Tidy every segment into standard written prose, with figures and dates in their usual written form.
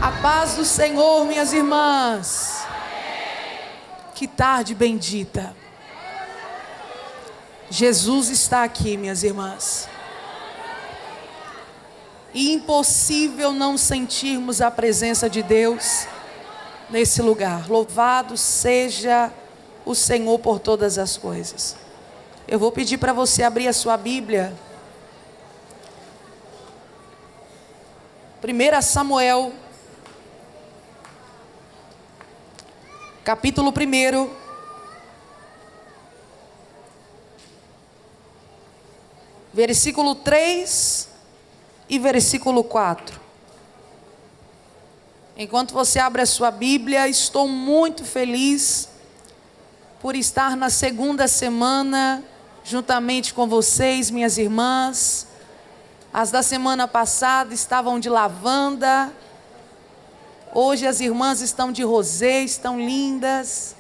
A paz do Senhor, minhas irmãs. Que tarde bendita. Jesus está aqui, minhas irmãs. E impossível não sentirmos a presença de Deus nesse lugar. Louvado seja o Senhor por todas as coisas. Eu vou pedir para você abrir a sua Bíblia. 1 Samuel, capítulo 1, versículo 3 e versículo 4. Enquanto você abre a sua Bíblia, estou muito feliz por estar na segunda semana juntamente com vocês, minhas irmãs. As da semana passada estavam de lavanda. Hoje as irmãs estão de rosé, estão lindas.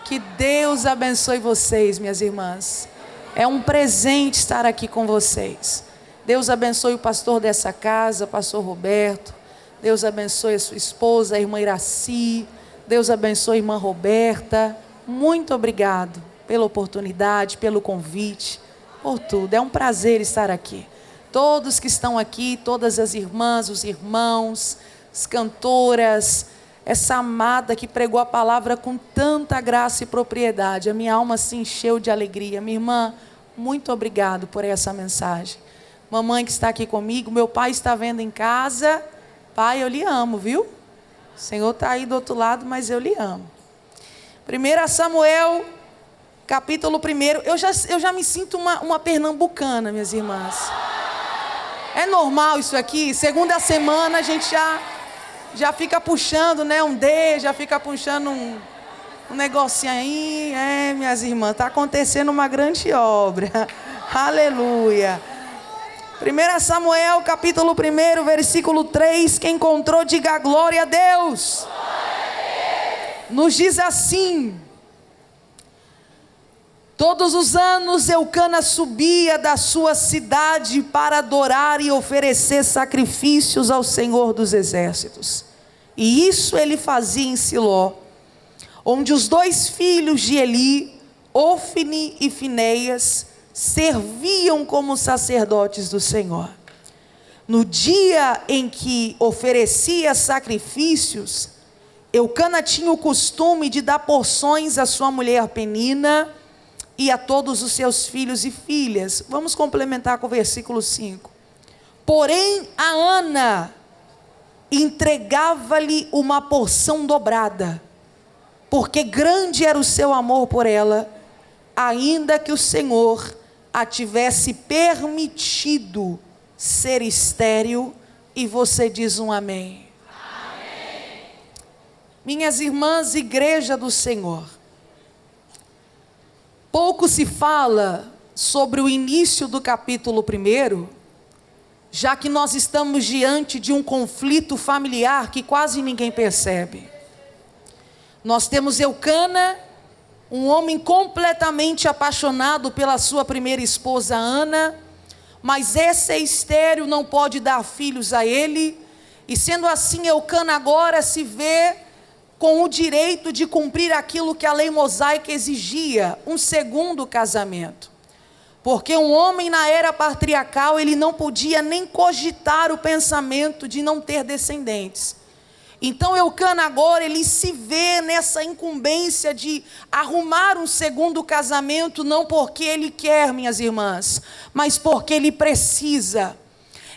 Que Deus abençoe vocês, minhas irmãs. É um presente estar aqui com vocês. Deus abençoe o pastor dessa casa, pastor Roberto. Deus abençoe a sua esposa, a irmã Iraci. Deus abençoe a irmã Roberta. Muito obrigado pela oportunidade, pelo convite, por tudo. É um prazer estar aqui. Todos que estão aqui, todas as irmãs, os irmãos, as cantoras, essa amada que pregou a palavra com tanta graça e propriedade. A minha alma se encheu de alegria. Minha irmã, muito obrigado por essa mensagem. Mamãe que está aqui comigo, meu pai está vendo em casa. Pai, eu lhe amo, viu? O Senhor está aí do outro lado, mas eu lhe amo. 1 Samuel, capítulo 1. Eu já me sinto uma pernambucana, minhas irmãs. É normal isso aqui? Segunda semana a gente já fica puxando, né? Um D, já fica puxando um negocinho aí. É, minhas irmãs, está acontecendo uma grande obra. Aleluia. 1 Samuel, capítulo 1, versículo 3. Quem encontrou, diga glória a Deus. Nos diz assim: todos os anos Eucana subia da sua cidade para adorar e oferecer sacrifícios ao Senhor dos Exércitos. E isso ele fazia em Siló, onde os dois filhos de Eli, Ofni e Finéias, serviam como sacerdotes do Senhor. No dia em que oferecia sacrifícios, Eucana tinha o costume de dar porções à sua mulher Penina e a todos os seus filhos e filhas. Vamos complementar com o versículo 5. Porém, a Ana entregava-lhe uma porção dobrada, porque grande era o seu amor por ela, ainda que o Senhor a tivesse permitido ser estéril. E você diz um amém. Amém. Minhas irmãs, igreja do Senhor, pouco se fala sobre o início do capítulo 1, já que nós estamos diante de um conflito familiar que quase ninguém percebe. Nós temos Eucana, um homem completamente apaixonado pela sua primeira esposa Ana, mas esse estéril, não pode dar filhos a ele, e sendo assim Eucana agora se vê com o direito de cumprir aquilo que a lei mosaica exigia, um segundo casamento. Porque um homem na era patriarcal, ele não podia nem cogitar o pensamento de não ter descendentes. Então Eucana agora, ele se vê nessa incumbência de arrumar um segundo casamento, não porque ele quer, minhas irmãs, mas porque ele precisa.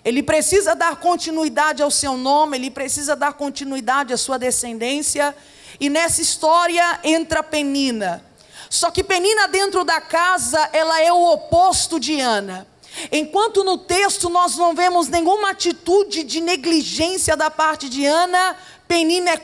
Ele precisa dar continuidade ao seu nome, ele precisa dar continuidade à sua descendência. E nessa história entra Penina. Só que Penina dentro da casa, ela é o oposto de Ana. Enquanto no texto nós não vemos nenhuma atitude de negligência da parte de Ana, Penina é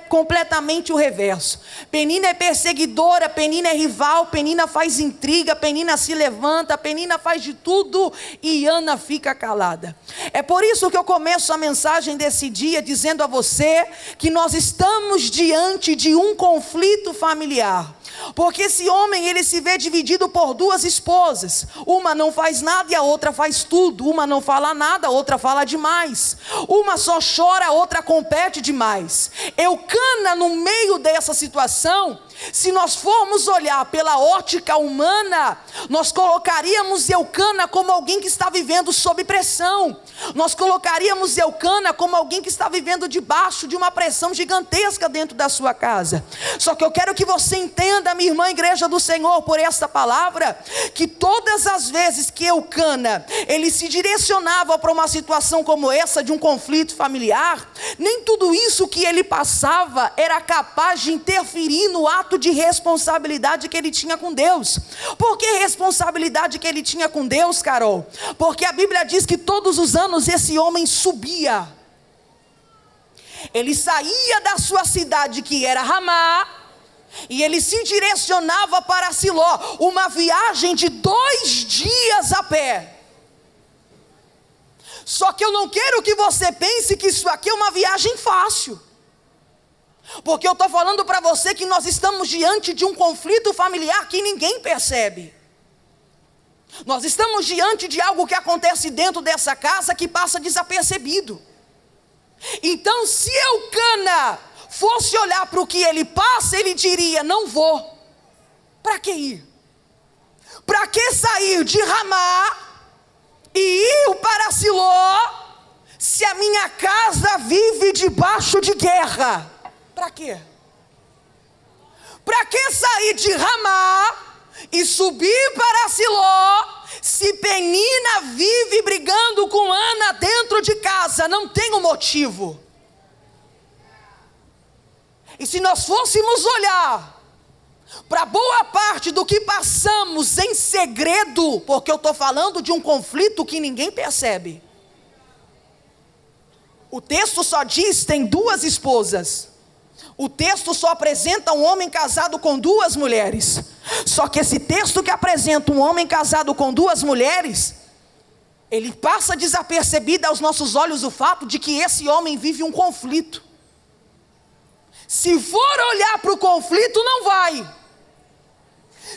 completamente o reverso. Penina é perseguidora, Penina é rival, Penina faz intriga, Penina se levanta, Penina faz de tudo e Ana fica calada. É por isso que eu começo a mensagem desse dia dizendo a você que nós estamos diante de um conflito familiar. Porque esse homem, ele se vê dividido por duas esposas. Uma não faz nada e a outra faz tudo. Uma não fala nada, a outra fala demais. Uma só chora, a outra compete demais. Eucana, no meio dessa situação, se nós formos olhar pela ótica humana, nós colocaríamos Eucana como alguém que está vivendo sob pressão. Nós colocaríamos Eucana como alguém que está vivendo debaixo de uma pressão gigantesca dentro da sua casa. Só que eu quero que você entenda, minha irmã, igreja do Senhor, por esta palavra, que todas as vezes que Eucana, ele se direcionava para uma situação como essa, de um conflito familiar, nem tudo isso que ele passava era capaz de interferir no ato de responsabilidade que ele tinha com Deus. Por que responsabilidade que ele tinha com Deus, Carol? Porque a Bíblia diz que todos os anos esse homem subia. Ele saía da sua cidade, que era Ramá, e ele se direcionava para Siló, uma viagem de 2 dias a pé. Só que eu não quero que você pense que isso aqui é uma viagem fácil. Porque eu estou falando para você que nós estamos diante de um conflito familiar que ninguém percebe. Nós estamos diante de algo que acontece dentro dessa casa que passa desapercebido. Então, se Eucana fosse olhar para o que ele passa, ele diria: não vou. Para que ir? Para que sair de Ramá e ir para Siló, se a minha casa vive debaixo de guerra? Para quê? Para que sair de Ramá e subir para Siló, se Penina vive brigando com Ana dentro de casa? Não tem um motivo. E se nós fôssemos olhar para boa parte do que passamos em segredo, porque eu estou falando de um conflito que ninguém percebe. O texto só diz tem 2 esposas. O texto só apresenta um homem casado com 2 mulheres. Só que esse texto que apresenta um homem casado com 2 mulheres, ele passa desapercebido aos nossos olhos o fato de que esse homem vive um conflito. Se for olhar para o conflito, não vai.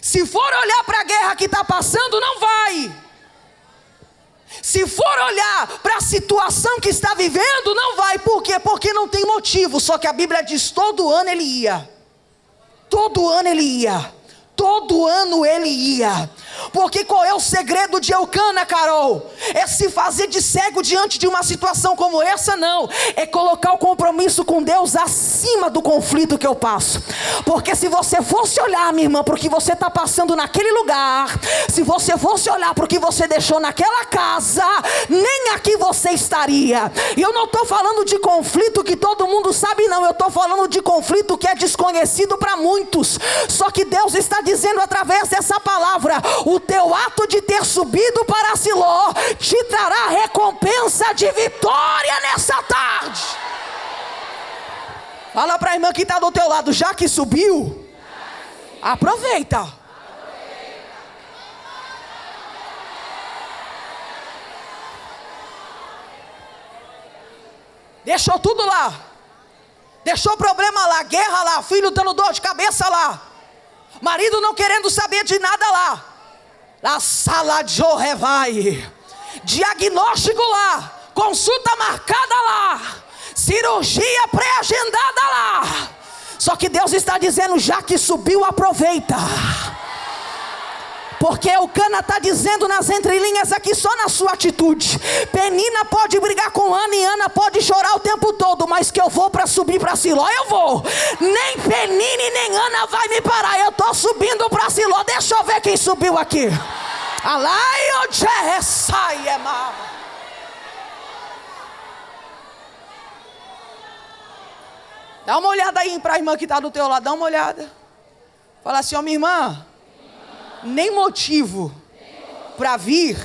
Se for olhar para a guerra que está passando, não vai. Se for olhar para a situação que está vivendo, não vai. Por quê? Porque não tem motivo. Só que a Bíblia diz: todo ano ele ia. Todo ano ele ia. Todo ano ele ia. Porque qual é o segredo de Eucana, Carol? É se fazer de cego diante de uma situação como essa? Não. É colocar o compromisso com Deus acima do conflito que eu passo. Porque se você fosse olhar, minha irmã, para o que você está passando naquele lugar, se você fosse olhar para o que você deixou naquela casa, nem aqui você estaria. E eu não estou falando de conflito que todo mundo sabe, não. Eu estou falando de conflito que é desconhecido para muitos. Só que Deus está dizendo através dessa palavra: o teu ato de ter subido para Siló te trará recompensa de vitória nessa tarde. Fala para a irmã que está do teu lado: já que subiu, aproveita. Deixou tudo lá. Deixou o problema lá, guerra lá, filho dando dor de cabeça lá, marido não querendo saber de nada lá. Na sala de Jorevai, diagnóstico lá, consulta marcada lá, cirurgia pré-agendada lá. Só que Deus está dizendo: já que subiu, aproveita. Porque Eucana está dizendo nas entrelinhas aqui, só na sua atitude: Penina pode brigar com Ana e Ana pode chorar o tempo todo, mas que eu vou para subir para Siló, eu vou. Nem Penina e nem Ana vai me parar. Eu estou subindo para Siló. Deixa eu ver quem subiu aqui. Dá uma olhada aí para a irmã que está do teu lado. Dá uma olhada. Fala assim: ó, minha irmã, nem motivo para vir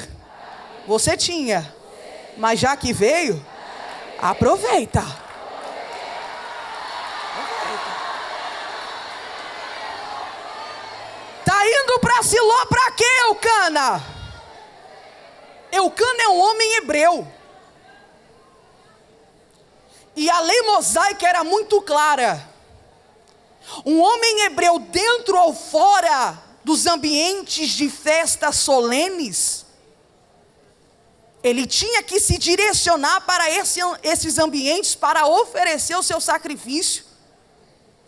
você tinha, mas já que veio, aproveita. Está indo para Siló para quê, Eucana? Eucana é um homem hebreu. E a lei mosaica era muito clara. Um homem hebreu, dentro ou fora dos ambientes de festas solenes, ele tinha que se direcionar para esses ambientes para oferecer o seu sacrifício,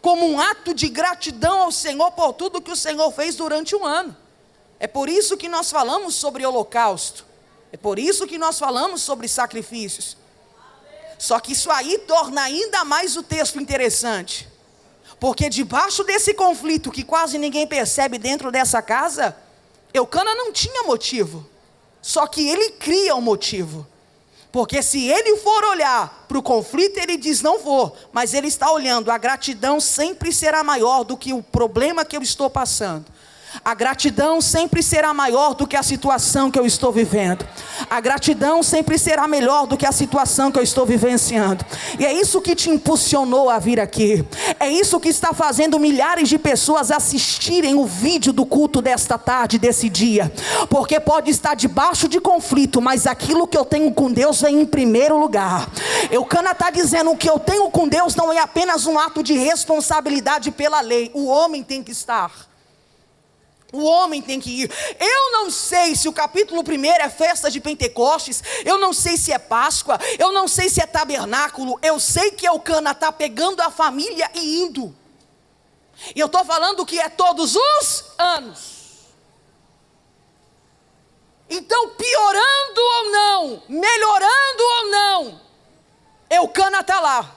como um ato de gratidão ao Senhor por tudo que o Senhor fez durante um ano. É por isso que nós falamos sobre holocausto. É por isso que nós falamos sobre sacrifícios. Só que isso aí torna ainda mais o texto interessante. Porque debaixo desse conflito que quase ninguém percebe dentro dessa casa, Eucana não tinha motivo. Só que ele cria um motivo. Porque se ele for olhar para o conflito, ele diz não vou. Mas ele está olhando, a gratidão sempre será maior do que o problema que eu estou passando. A gratidão sempre será maior do que a situação que eu estou vivendo. A gratidão sempre será melhor do que a situação que eu estou vivenciando. E é isso que te impulsionou a vir aqui. É isso que está fazendo milhares de pessoas assistirem o vídeo do culto desta tarde, desse dia. Porque pode estar debaixo de conflito, mas aquilo que eu tenho com Deus vem em primeiro lugar. Eucana está dizendo: o que eu tenho com Deus não é apenas um ato de responsabilidade pela lei. O homem tem que estar. O homem tem que ir. Eu não sei se o capítulo 1 é festa de Pentecostes. Eu não sei se é Páscoa. Eu não sei se é tabernáculo. Eu sei que Eucana está pegando a família e indo. E eu estou falando que é todos os anos. Então, piorando ou não, melhorando ou não, Eucana está lá.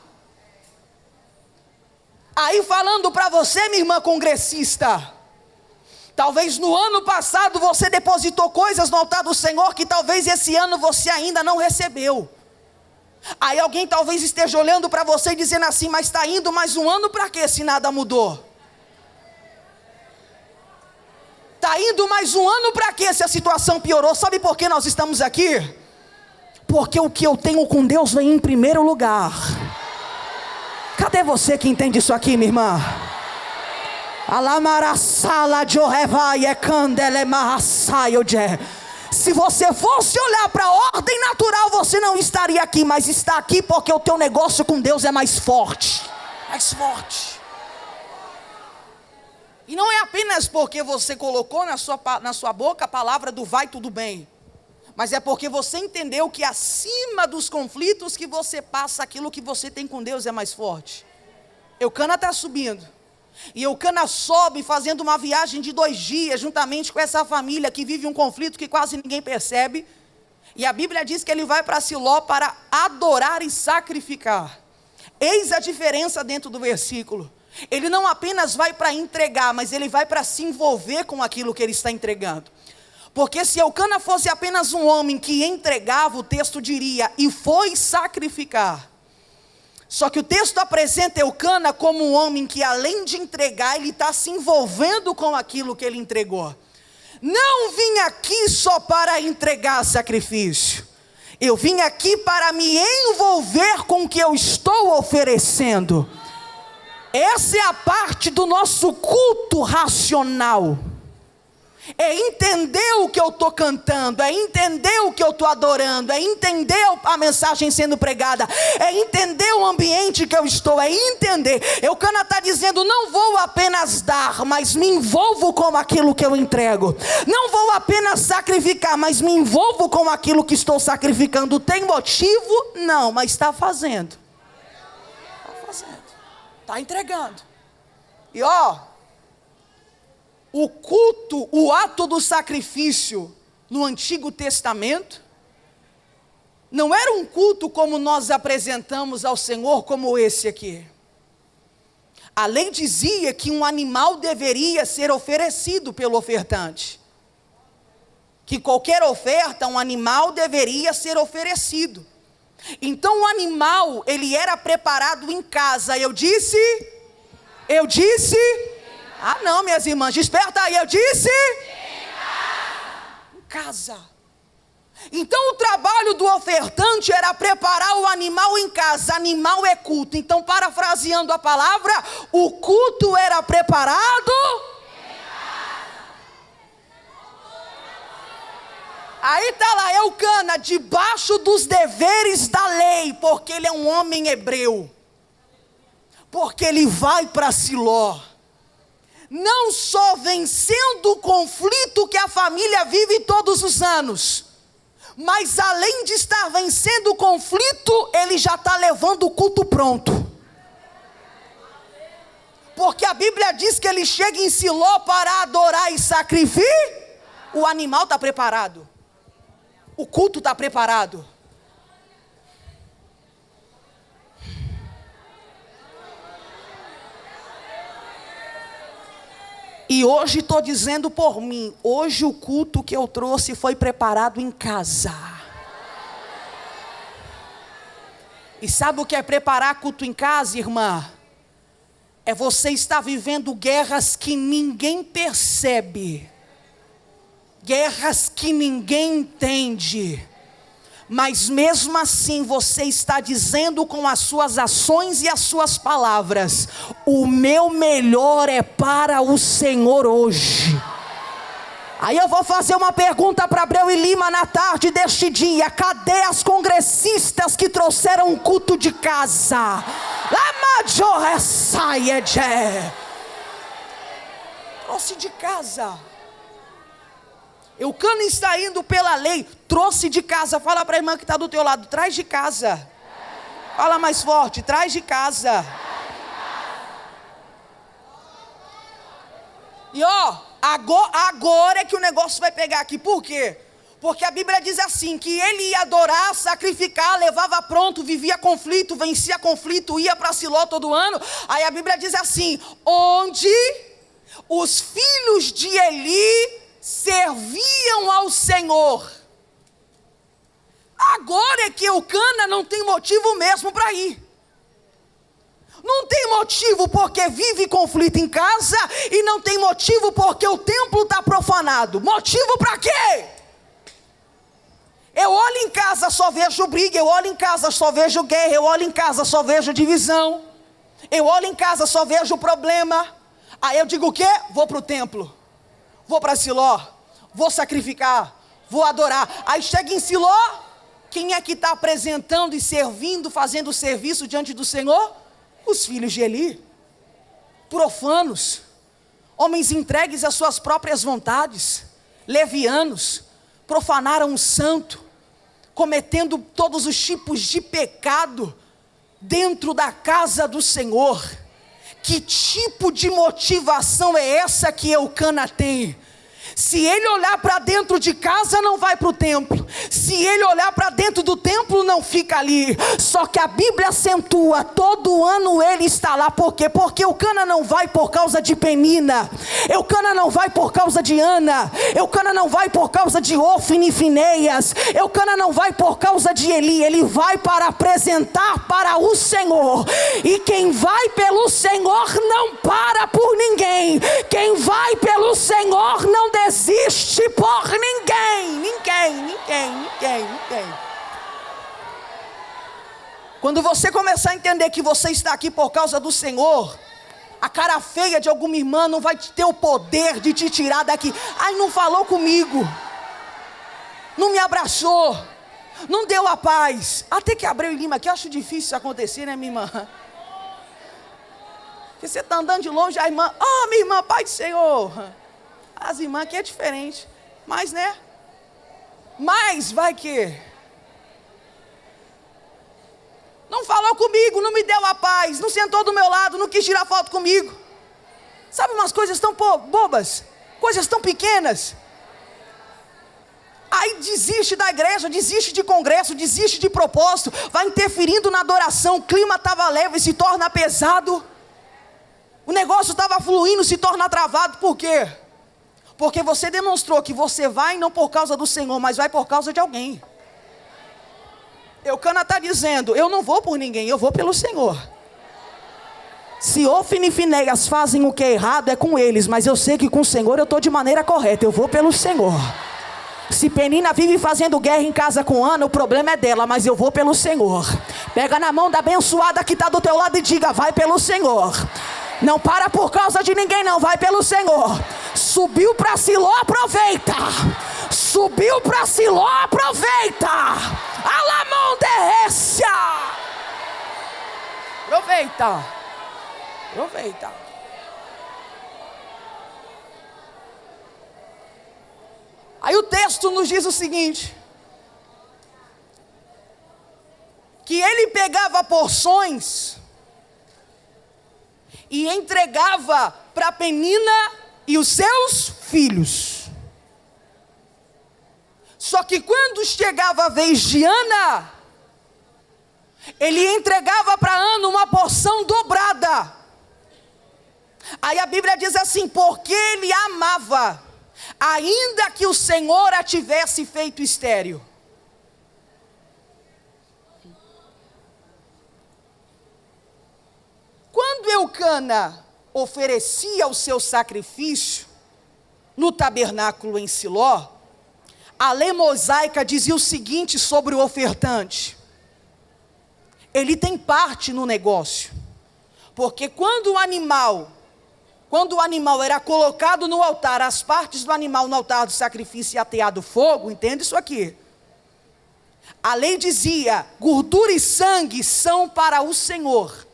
Aí falando para você, minha irmã congressista, talvez no ano passado você depositou coisas no altar do Senhor que talvez esse ano você ainda não recebeu. Aí alguém talvez esteja olhando para você e dizendo assim: mas está indo mais um ano para quê se nada mudou? Está indo mais um ano para quê se a situação piorou? Sabe por que nós estamos aqui? Porque o que eu tenho com Deus vem em primeiro lugar. Cadê você que entende isso aqui, minha irmã? Se você fosse olhar para a ordem natural, você não estaria aqui, mas está aqui porque o teu negócio com Deus é mais forte. Mais forte. E não é apenas porque você colocou na sua boca a palavra do vai tudo bem, mas é porque você entendeu que acima dos conflitos que você passa, aquilo que você tem com Deus é mais forte. Eucana está subindo. E Eucana sobe fazendo uma viagem de 2 dias, juntamente com essa família que vive um conflito que quase ninguém percebe. E a Bíblia diz que ele vai para Siló para adorar e sacrificar. Eis a diferença dentro do versículo. Ele não apenas vai para entregar, mas ele vai para se envolver com aquilo que ele está entregando. Porque se Eucana fosse apenas um homem que entregava, o texto diria: e foi sacrificar. Só que o texto apresenta Eucana como um homem que, além de entregar, ele está se envolvendo com aquilo que ele entregou. Não vim aqui só para entregar sacrifício. Eu vim aqui para me envolver com o que eu estou oferecendo. Essa é a parte do nosso culto racional. É entender o que eu estou cantando, é entender o que eu estou adorando, é entender a mensagem sendo pregada, é entender o ambiente que eu estou, é entender. Eucana está dizendo: não vou apenas dar, mas me envolvo com aquilo que eu entrego. Não vou apenas sacrificar, mas me envolvo com aquilo que estou sacrificando. Tem motivo? Não, mas está fazendo. Está fazendo. Está entregando. E o culto, o ato do sacrifício no Antigo Testamento não era um culto como nós apresentamos ao Senhor, como esse aqui. A lei dizia que um animal deveria ser oferecido pelo ofertante. Que qualquer oferta, um animal deveria ser oferecido. Então o animal, ele era preparado em casa. Eu disse? Ah não, minhas irmãs, desperta aí, eu disse? Em casa. Então o trabalho do ofertante era preparar o animal em casa. Animal é culto. Então, parafraseando a palavra, o culto era preparado. Aí está lá Eucana, debaixo dos deveres da lei, porque ele é um homem hebreu. Porque ele vai para Siló. Não só vencendo o conflito que a família vive todos os anos, mas além de estar vencendo o conflito, ele já está levando o culto pronto. Porque a Bíblia diz que ele chega em Siló para adorar e sacrificar. O animal está preparado. O culto está preparado. E hoje estou dizendo por mim, hoje o culto que eu trouxe foi preparado em casa. E sabe o que é preparar culto em casa, irmã? É você estar vivendo guerras que ninguém percebe. Guerras que ninguém entende. Mas mesmo assim você está dizendo com as suas ações e as suas palavras: o meu melhor é para o Senhor hoje. Aí eu vou fazer uma pergunta para Abreu e Lima na tarde deste dia: cadê as congressistas que trouxeram um culto de casa? Trouxe de casa. Eucana está indo pela lei, trouxe de casa. Fala para a irmã que está do teu lado, traz de casa. Fala mais forte, traz de casa. E ó, agora é que o negócio vai pegar aqui. Por quê? Porque a Bíblia diz assim, que ele ia adorar, sacrificar, levava pronto, vivia conflito, vencia conflito, ia para Siló todo ano. Aí a Bíblia diz assim, onde os filhos de Eli serviam ao Senhor. Agora é que Eucana não tem motivo mesmo para ir. Não tem motivo porque vive conflito em casa, e não tem motivo porque o templo está profanado. Motivo para quê? Eu olho em casa, só vejo briga. Eu olho em casa, só vejo guerra. Eu olho em casa, só vejo divisão. Eu olho em casa, só vejo problema. Aí eu digo o quê? Vou para o templo. Vou para Siló, vou sacrificar, vou adorar. Aí chega em Siló, quem é que está apresentando e servindo, fazendo o serviço diante do Senhor? Os filhos de Eli, profanos, homens entregues às suas próprias vontades, levianos, profanaram o santo, cometendo todos os tipos de pecado dentro da casa do Senhor. Que tipo de motivação é essa que Eucana tem? Se ele olhar para dentro de casa, não vai para o templo. Se ele olhar para dentro do templo, não fica ali. Só que a Bíblia acentua, todo ano ele está lá. Por quê? Porque Eucana não vai por causa de Penina. Eucana não vai por causa de Ana. Eucana não vai por causa de Ofni e Fineias. Eucana não vai por causa de Eli. Ele vai para apresentar para o Senhor. E quem vai pelo Senhor não para por ninguém. Quem vai pelo Senhor não desiste por ninguém. Quando você começar a entender que você está aqui por causa do Senhor, a cara feia de alguma irmã não vai ter o poder de te tirar daqui. Ai, não falou comigo, não me abraçou, não deu a paz. Até que Abreu e Lima aqui, eu acho difícil isso acontecer, né, minha irmã? Porque você está andando de longe, a irmã, minha irmã, Pai do Senhor. As irmãs aqui é diferente, mas né? Mas vai que não falou comigo, não me deu a paz, não sentou do meu lado, não quis tirar foto comigo. Sabe umas coisas tão bobas, coisas tão pequenas. Aí desiste da igreja, desiste de congresso, desiste de propósito, vai interferindo na adoração. O clima estava leve, se torna pesado. O negócio estava fluindo, se torna travado. Por quê? Porque você demonstrou que você vai não por causa do Senhor, mas vai por causa de alguém. Eucana está dizendo, eu não vou por ninguém, eu vou pelo Senhor. Se Ofni e Fineias fazem o que é errado, é com eles, mas eu sei que com o Senhor eu estou de maneira correta, eu vou pelo Senhor. Se Penina vive fazendo guerra em casa com Ana, o problema é dela, mas eu vou pelo Senhor. Pega na mão da abençoada que está do teu lado e diga, vai pelo Senhor. Não para por causa de ninguém não, vai pelo Senhor. Subiu para Siló, aproveita. Subiu para Siló, aproveita. Alamonderrécia. Aproveita. Aproveita. Aí o texto nos diz o seguinte: que ele pegava porções e entregava para Penina e os seus filhos. Só que quando chegava a vez de Ana, ele entregava para Ana uma porção dobrada. Aí a Bíblia diz assim: porque ele a amava, ainda que o Senhor a tivesse feito estéril. Quando Eucana oferecia o seu sacrifício no tabernáculo em Siló, a lei mosaica dizia o seguinte sobre o ofertante: ele tem parte no negócio, porque quando o animal era colocado no altar, as partes do animal no altar do sacrifício e ateado fogo, entende isso aqui? A lei dizia: gordura e sangue são para o Senhor.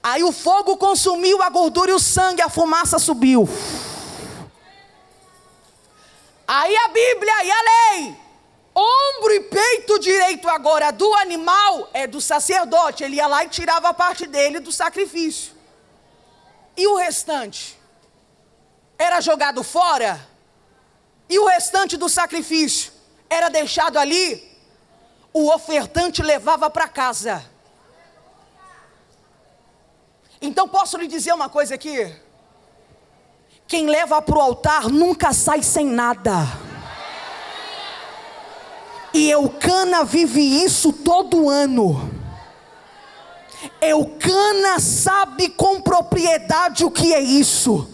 Aí o fogo consumiu a gordura e o sangue, a fumaça subiu. Aí a Bíblia e a lei: ombro e peito direito agora do animal é do sacerdote. Ele ia lá e tirava a parte dele do sacrifício. E o restante era jogado fora? E o restante do sacrifício era deixado ali? O ofertante levava para casa. Então posso lhe dizer uma coisa aqui: quem leva para o altar nunca sai sem nada. E Eucana vive isso todo ano. Eucana sabe com propriedade o que é isso,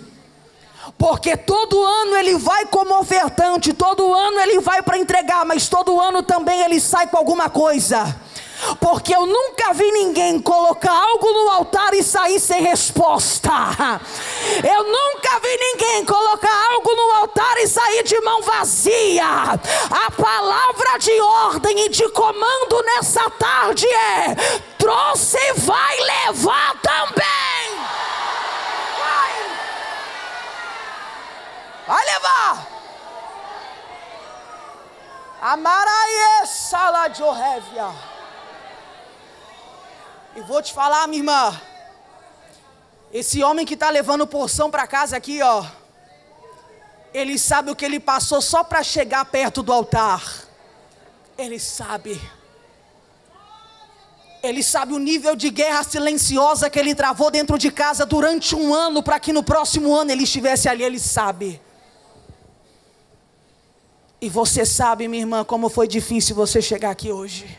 porque todo ano ele vai como ofertante, todo ano ele vai para entregar, mas todo ano também ele sai com alguma coisa. Porque eu nunca vi ninguém colocar algo no altar e sair sem resposta. Eu nunca vi ninguém colocar algo no altar e sair de mão vazia. A palavra de ordem e de comando nessa tarde é: trouxe e vai levar também. Vai levar. Amaraie sala de Orrévia. E vou te falar, minha irmã, esse homem que está levando porção para casa aqui, ó, ele sabe o que ele passou só para chegar perto do altar. Ele sabe o nível de guerra silenciosa que ele travou dentro de casa durante um ano, para que no próximo ano ele estivesse ali. Ele sabe. E você sabe, minha irmã, como foi difícil você chegar aqui hoje.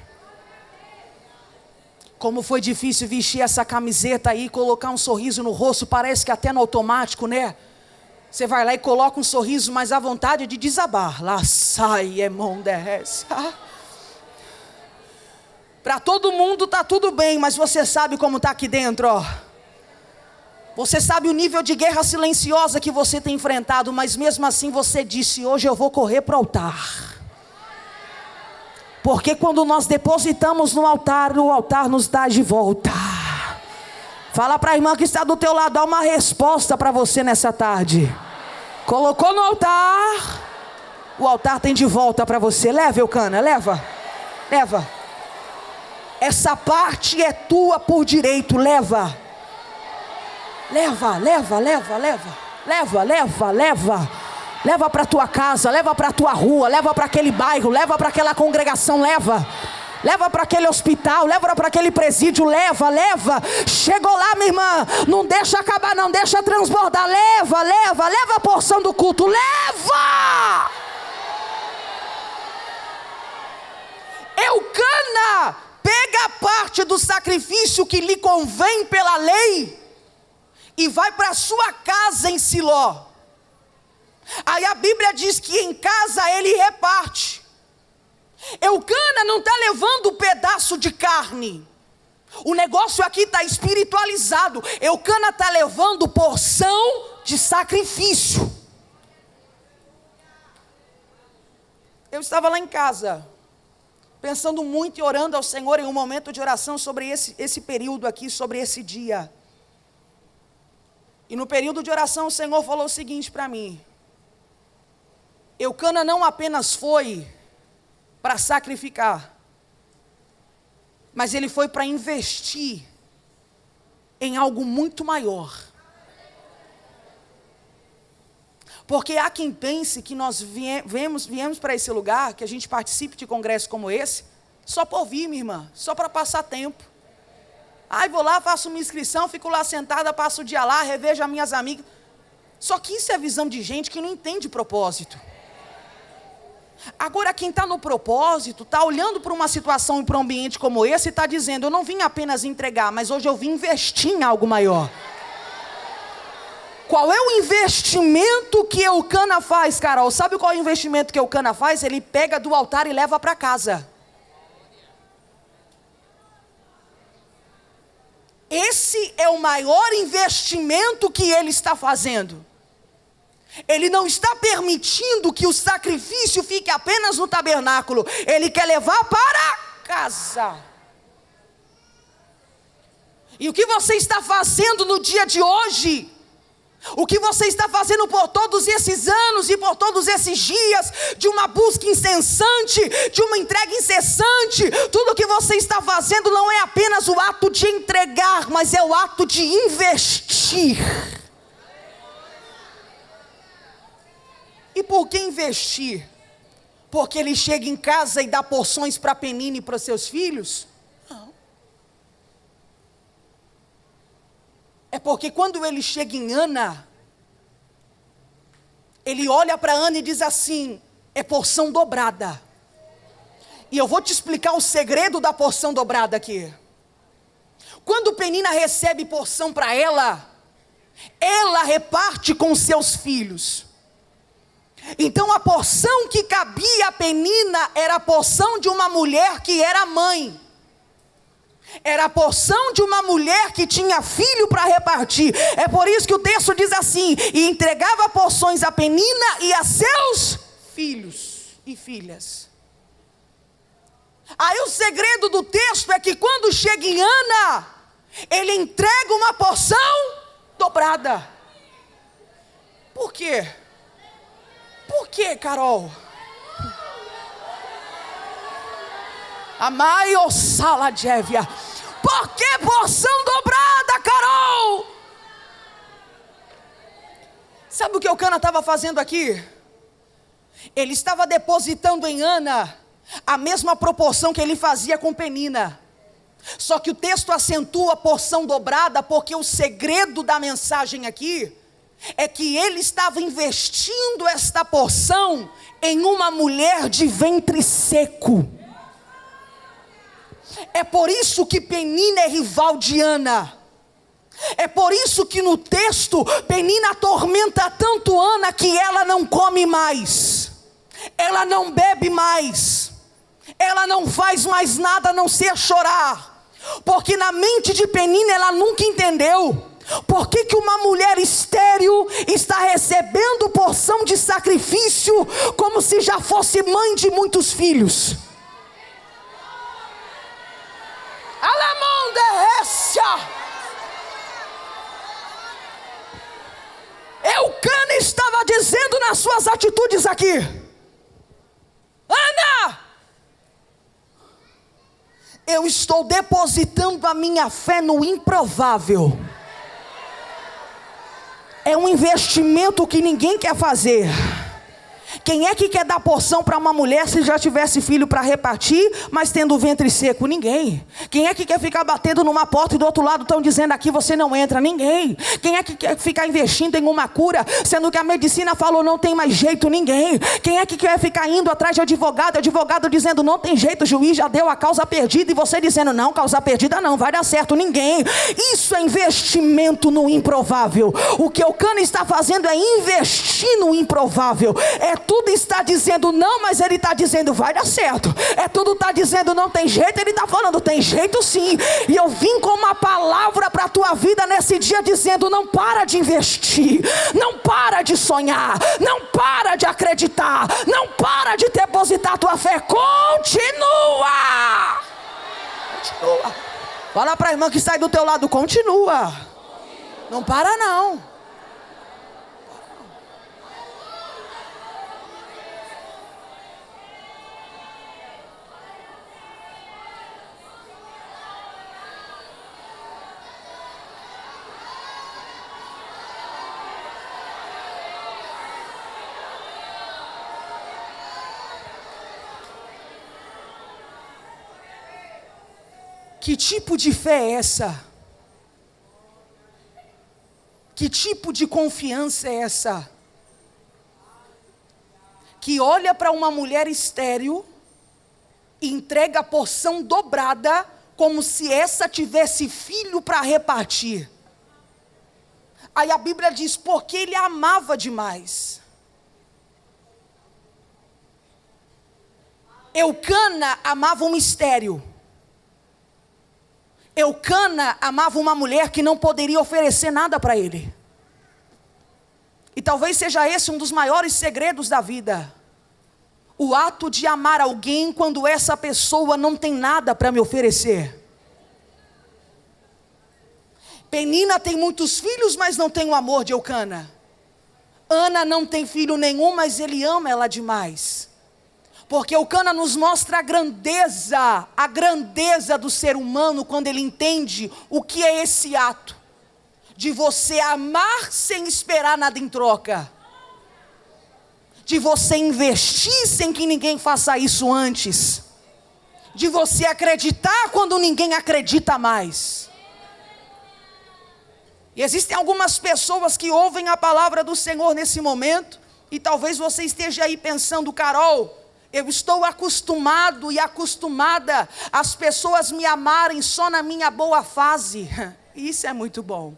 Como foi difícil vestir essa camiseta aí, colocar um sorriso no rosto, parece que até no automático, né? Você vai lá e coloca um sorriso, mas a vontade de desabar. Lá sai, emonderrécia. Para todo mundo tá tudo bem, mas você sabe como tá aqui dentro, ó. Você sabe o nível de guerra silenciosa que você tem enfrentado, mas mesmo assim você disse: hoje eu vou correr para o altar. Porque quando nós depositamos no altar, o altar nos dá de volta. Fala para a irmã que está do teu lado: dá uma resposta para você nessa tarde. Colocou no altar, o altar tem de volta para você. Leva, Eucana, leva. Leva. Essa parte é tua por direito, leva. Leva, leva, leva, leva. Leva, leva, leva. Leva para a tua casa, leva para a tua rua, leva para aquele bairro, leva para aquela congregação, leva. Leva para aquele hospital, leva para aquele presídio, leva, leva. Chegou lá, minha irmã, não deixa acabar, não deixa transbordar. Leva, leva, leva a porção do culto, leva. Eucana pega a parte do sacrifício que lhe convém pela lei e vai para a sua casa em Siló. Aí a Bíblia diz que em casa ele reparte. Eucana não está levando um pedaço de carne. O negócio aqui está espiritualizado. Eucana está levando porção de sacrifício. Eu estava lá em casa, pensando muito e orando ao Senhor em um momento de oração sobre esse período aqui, sobre esse dia. E no período de oração o Senhor falou o seguinte para mim: Eucana não apenas foi para sacrificar, mas ele foi para investir em algo muito maior. Porque há quem pense que nós viemos para esse lugar, que a gente participe de congresso como esse, só por vir, minha irmã, só para passar tempo. Aí vou lá, faço uma inscrição, fico lá sentada, passo o dia lá, revejo as minhas amigas. Só que isso é visão de gente que não entende propósito. Agora quem está no propósito, está olhando para uma situação e para um ambiente como esse e está dizendo: eu não vim apenas entregar, mas hoje eu vim investir em algo maior. Qual é o investimento que Eucana faz, Carol? Sabe qual é o investimento que Eucana faz? Ele pega do altar e leva para casa. Esse é o maior investimento que ele está fazendo. Ele não está permitindo que o sacrifício fique apenas no tabernáculo. Ele quer levar para casa. E o que você está fazendo no dia de hoje? O que você está fazendo por todos esses anos e por todos esses dias de uma busca incessante, de uma entrega incessante, tudo o que você está fazendo não é apenas o ato de entregar, mas é o ato de investir. E por que investir? Porque ele chega em casa e dá porções para Penina e para seus filhos? Não. É porque quando ele chega em Ana, ele olha para Ana e diz assim: é porção dobrada. E eu vou te explicar o segredo da porção dobrada aqui. Quando Penina recebe porção para ela reparte com seus filhos. Então a porção que cabia a Penina era a porção de uma mulher que era mãe. Era a porção de uma mulher que tinha filho para repartir. É por isso que o texto diz assim: e entregava porções a Penina e a seus filhos e filhas. Aí o segredo do texto é que quando chega em Ana, ele entrega uma porção dobrada. Por quê? Por quê, Carol? Amai o saladjévia. Por que porção dobrada, Carol? Sabe o que Eucana estava fazendo aqui? Ele estava depositando em Ana a mesma proporção que ele fazia com Penina. Só que o texto acentua a porção dobrada, porque o segredo da mensagem aqui é que ele estava investindo esta porção em uma mulher de ventre seco. É por isso que Penina é rival de Ana. É por isso que no texto Penina atormenta tanto Ana que ela não come mais, ela não bebe mais, ela não faz mais nada a não ser chorar. Porque na mente de Penina ela nunca entendeu por que uma mulher estéril está recebendo porção de sacrifício como se já fosse mãe de muitos filhos. Alamonderécia. Eucana estava dizendo nas suas atitudes aqui: Ana, eu estou depositando a minha fé no improvável. É um investimento que ninguém quer fazer. Quem é que quer dar porção para uma mulher se já tivesse filho para repartir, mas tendo o ventre seco? Ninguém. Quem é que quer ficar batendo numa porta e do outro lado estão dizendo aqui você não entra? Ninguém. Quem é que quer ficar investindo em uma cura, sendo que a medicina falou não tem mais jeito? Ninguém. Quem é que quer ficar indo atrás de advogado dizendo não tem jeito, o juiz já deu a causa perdida, e você dizendo não, causa perdida não, vai dar certo? Ninguém. Isso é investimento no improvável. O que Eucana está fazendo é investir no improvável. É tudo está dizendo não, mas ele está dizendo vai dar certo. Tudo está dizendo não tem jeito, ele está falando tem jeito sim. E eu vim com uma palavra para a tua vida nesse dia dizendo: não para de investir, não para de sonhar, não para de acreditar, não para de depositar a tua fé. Continua. Fala para a irmã que está aí do teu lado: continua. Não para não. Que tipo de fé é essa? Que tipo de confiança é essa? Que olha para uma mulher estéril e entrega a porção dobrada, como se essa tivesse filho para repartir. Aí a Bíblia diz: porque ele amava demais. Eucana amava um estéril. Eucana amava uma mulher que não poderia oferecer nada para ele. E talvez seja esse um dos maiores segredos da vida. O ato de amar alguém quando essa pessoa não tem nada para me oferecer. Penina tem muitos filhos, mas não tem o amor de Eucana. Ana não tem filho nenhum, mas ele ama ela demais. Porque Eucana nos mostra a grandeza do ser humano quando ele entende o que é esse ato de você amar sem esperar nada em troca, de você investir sem que ninguém faça isso antes, de você acreditar quando ninguém acredita mais. E existem algumas pessoas que ouvem a palavra do Senhor nesse momento, e talvez você esteja aí pensando: Carol, eu estou acostumado e acostumada as pessoas me amarem só na minha boa fase. Isso é muito bom.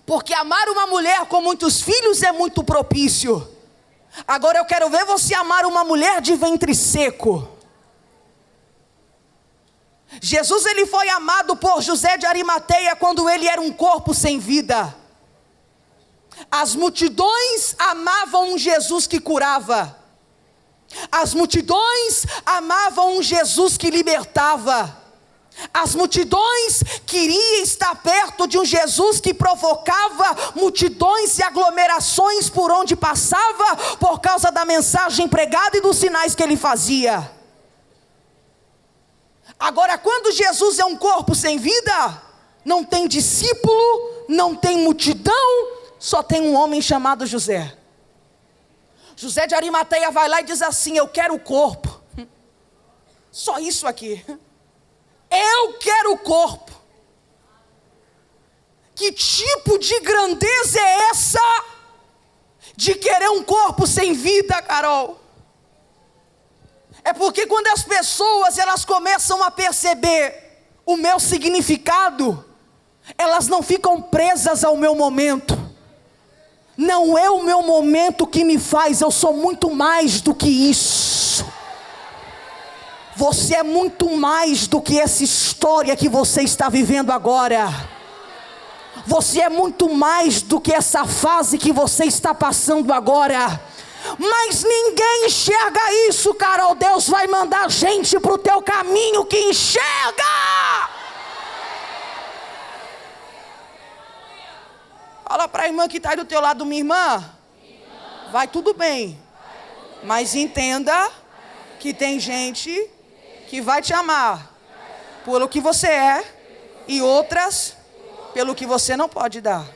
Porque amar uma mulher com muitos filhos é muito propício. Agora eu quero ver você amar uma mulher de ventre seco. Jesus, ele foi amado por José de Arimateia quando ele era um corpo sem vida. As multidões amavam um Jesus que curava. As multidões amavam um Jesus que libertava. As multidões queriam estar perto de um Jesus que provocava multidões e aglomerações por onde passava, por causa da mensagem pregada e dos sinais que ele fazia. Agora, quando Jesus é um corpo sem vida, não tem discípulo, não tem multidão, só tem um homem chamado José. José de Arimateia vai lá e diz assim: eu quero o corpo. Só isso aqui. Eu quero o corpo. Que tipo de grandeza é essa de querer um corpo sem vida, Carol? É porque quando as pessoas elas começam a perceber o meu significado, elas não ficam presas ao meu momento. Não é o meu momento que me faz, eu sou muito mais do que isso. Você é muito mais do que essa história que você está vivendo agora. Você é muito mais do que essa fase que você está passando agora. Mas ninguém enxerga isso, Carol. Deus vai mandar gente para o teu caminho que enxerga. Fala para a irmã que está aí do teu lado: minha irmã, vai tudo bem, mas entenda que tem gente que vai te amar pelo que você é e outras pelo que você não pode dar.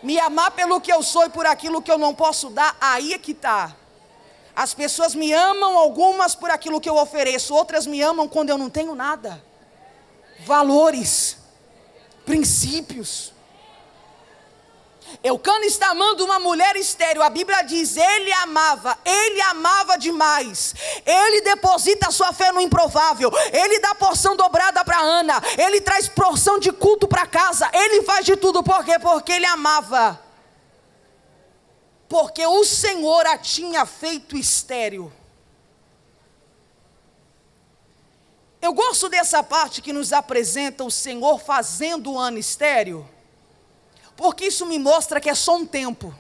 Me amar pelo que eu sou e por aquilo que eu não posso dar, aí é que está. As pessoas me amam, algumas por aquilo que eu ofereço, outras me amam quando eu não tenho nada. Valores, princípios. Eucana está amando uma mulher estéril. A Bíblia diz: ele amava demais. Ele deposita a sua fé no improvável. Ele dá porção dobrada para Ana. Ele traz porção de culto para casa. Ele faz de tudo. Por quê? Porque ele amava. porque o Senhor a tinha feito estéril. Eu gosto dessa parte que nos apresenta o Senhor fazendo Ana estéril, porque isso me mostra que é só um tempo.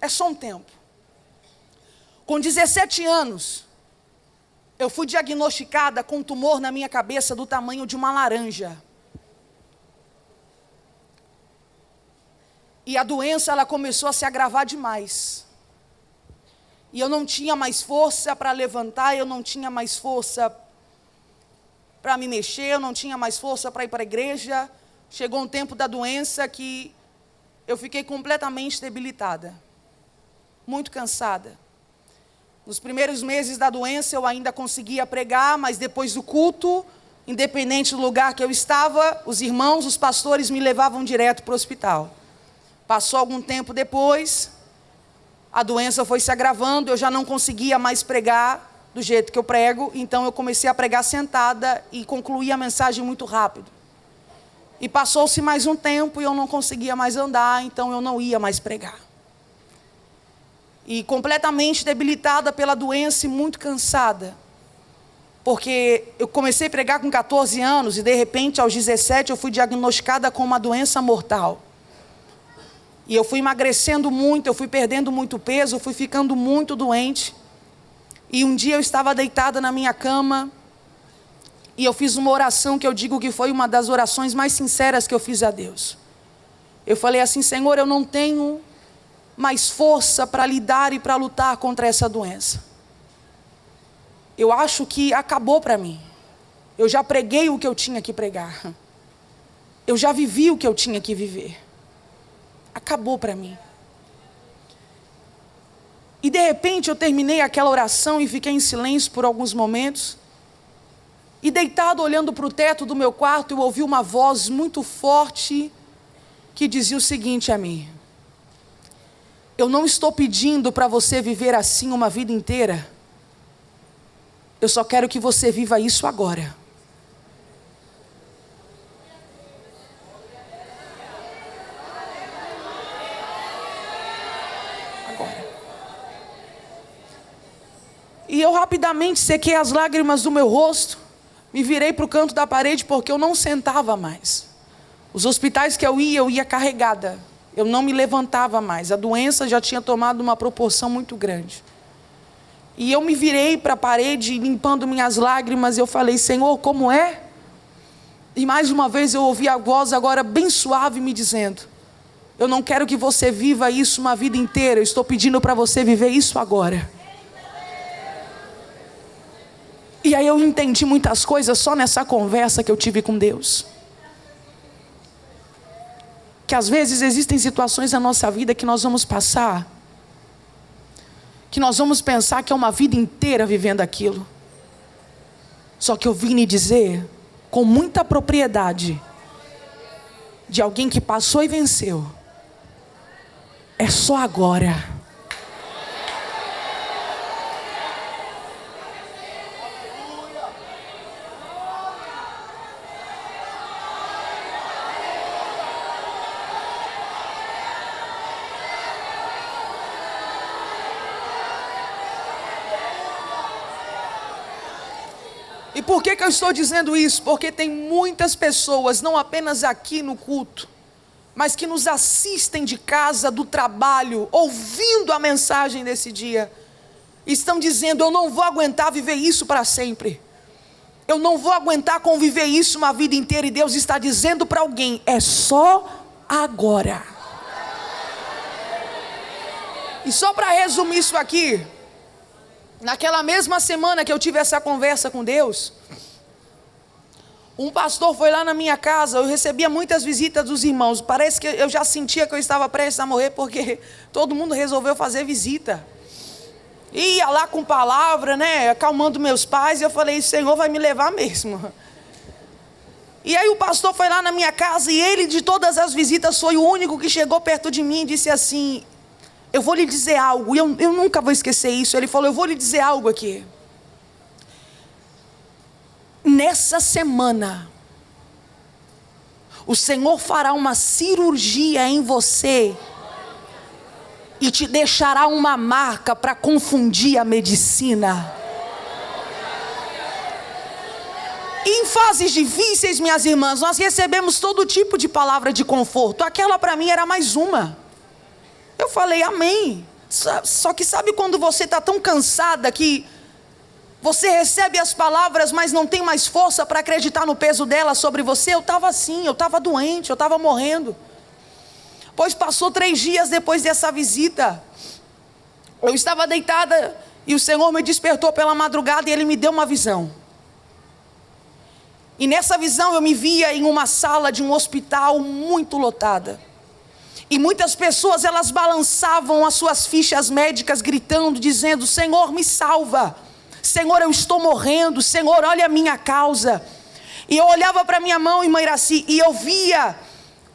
É só um tempo. Com 17 anos, eu fui diagnosticada com um tumor na minha cabeça do tamanho de uma laranja. E a doença, ela começou a se agravar demais. E eu não tinha mais força para levantar, eu não tinha mais força para me mexer, eu não tinha mais força para ir para a igreja. Chegou um tempo da doença que eu fiquei completamente debilitada, muito cansada. Nos primeiros meses da doença eu ainda conseguia pregar, mas depois do culto, independente do lugar que eu estava, os irmãos, os pastores me levavam direto para o hospital. Passou algum tempo depois, a doença foi se agravando, eu já não conseguia mais pregar do jeito que eu prego, então eu comecei a pregar sentada e concluí a mensagem muito rápido. E passou-se mais um tempo e eu não conseguia mais andar, então eu não ia mais pregar. E completamente debilitada pela doença e muito cansada. Porque eu comecei a pregar com 14 anos e de repente aos 17 eu fui diagnosticada com uma doença mortal. E eu fui emagrecendo muito, eu fui perdendo muito peso, eu fui ficando muito doente. E um dia eu estava deitada na minha cama e eu fiz uma oração que eu digo que foi uma das orações mais sinceras que eu fiz a Deus. Eu falei assim: Senhor, eu não tenho mais força para lidar e para lutar contra essa doença. Eu acho que acabou para mim. Eu já preguei o que eu tinha que pregar. Eu já vivi o que eu tinha que viver. Acabou para mim. E de repente eu terminei aquela oração e fiquei em silêncio por alguns momentos. E deitado olhando para o teto do meu quarto, eu ouvi uma voz muito forte que dizia o seguinte a mim: eu não estou pedindo para você viver assim uma vida inteira. Eu só quero que você viva isso agora. E eu rapidamente sequei as lágrimas do meu rosto, me virei para o canto da parede porque eu não sentava mais. Os hospitais que eu ia carregada, eu não me levantava mais, a doença já tinha tomado uma proporção muito grande. E eu me virei para a parede, limpando minhas lágrimas, e eu falei: Senhor, como é? E mais uma vez eu ouvi a voz agora bem suave me dizendo: eu não quero que você viva isso uma vida inteira, eu estou pedindo para você viver isso agora. E aí eu entendi muitas coisas só nessa conversa que eu tive com Deus. Que às vezes existem situações na nossa vida que nós vamos passar, que nós vamos pensar que é uma vida inteira vivendo aquilo. Só que eu vim lhe dizer, com muita propriedade, de alguém que passou e venceu: é só agora. E por que eu estou dizendo isso? Porque tem muitas pessoas, não apenas aqui no culto, mas que nos assistem de casa, do trabalho, ouvindo a mensagem desse dia, estão dizendo: eu não vou aguentar viver isso para sempre. Eu não vou aguentar conviver isso uma vida inteira. E Deus está dizendo para alguém: é só agora. E só para resumir isso aqui, naquela mesma semana que eu tive essa conversa com Deus, um pastor foi lá na minha casa. Eu recebia muitas visitas dos irmãos. Parece que eu já sentia que eu estava prestes a morrer, porque todo mundo resolveu fazer visita. Ia lá com palavra, né, acalmando meus pais. E eu falei: Senhor vai me levar mesmo. E aí o pastor foi lá na minha casa, e ele, de todas as visitas, foi o único que chegou perto de mim e disse assim: eu vou lhe dizer algo. E eu nunca vou esquecer isso. Ele falou: eu vou lhe dizer algo aqui. Nessa semana, o Senhor fará uma cirurgia em você, e te deixará uma marca para confundir a medicina. E em fases difíceis, minhas irmãs, nós recebemos todo tipo de palavra de conforto. Aquela para mim era mais uma. Eu falei amém. Só que sabe quando você está tão cansada que você recebe as palavras, mas não tem mais força para acreditar no peso delas sobre você? Eu estava assim, eu estava doente, eu estava morrendo. Pois passou 3 dias depois dessa visita. Eu estava deitada e o Senhor me despertou pela madrugada e Ele me deu uma visão. E nessa visão eu me via em uma sala de um hospital muito lotada. E muitas pessoas, elas balançavam as suas fichas médicas gritando, dizendo: Senhor, me salva. Senhor, eu estou morrendo. Senhor, olha a minha causa. E eu olhava para minha mão, irmã Iraci, e eu via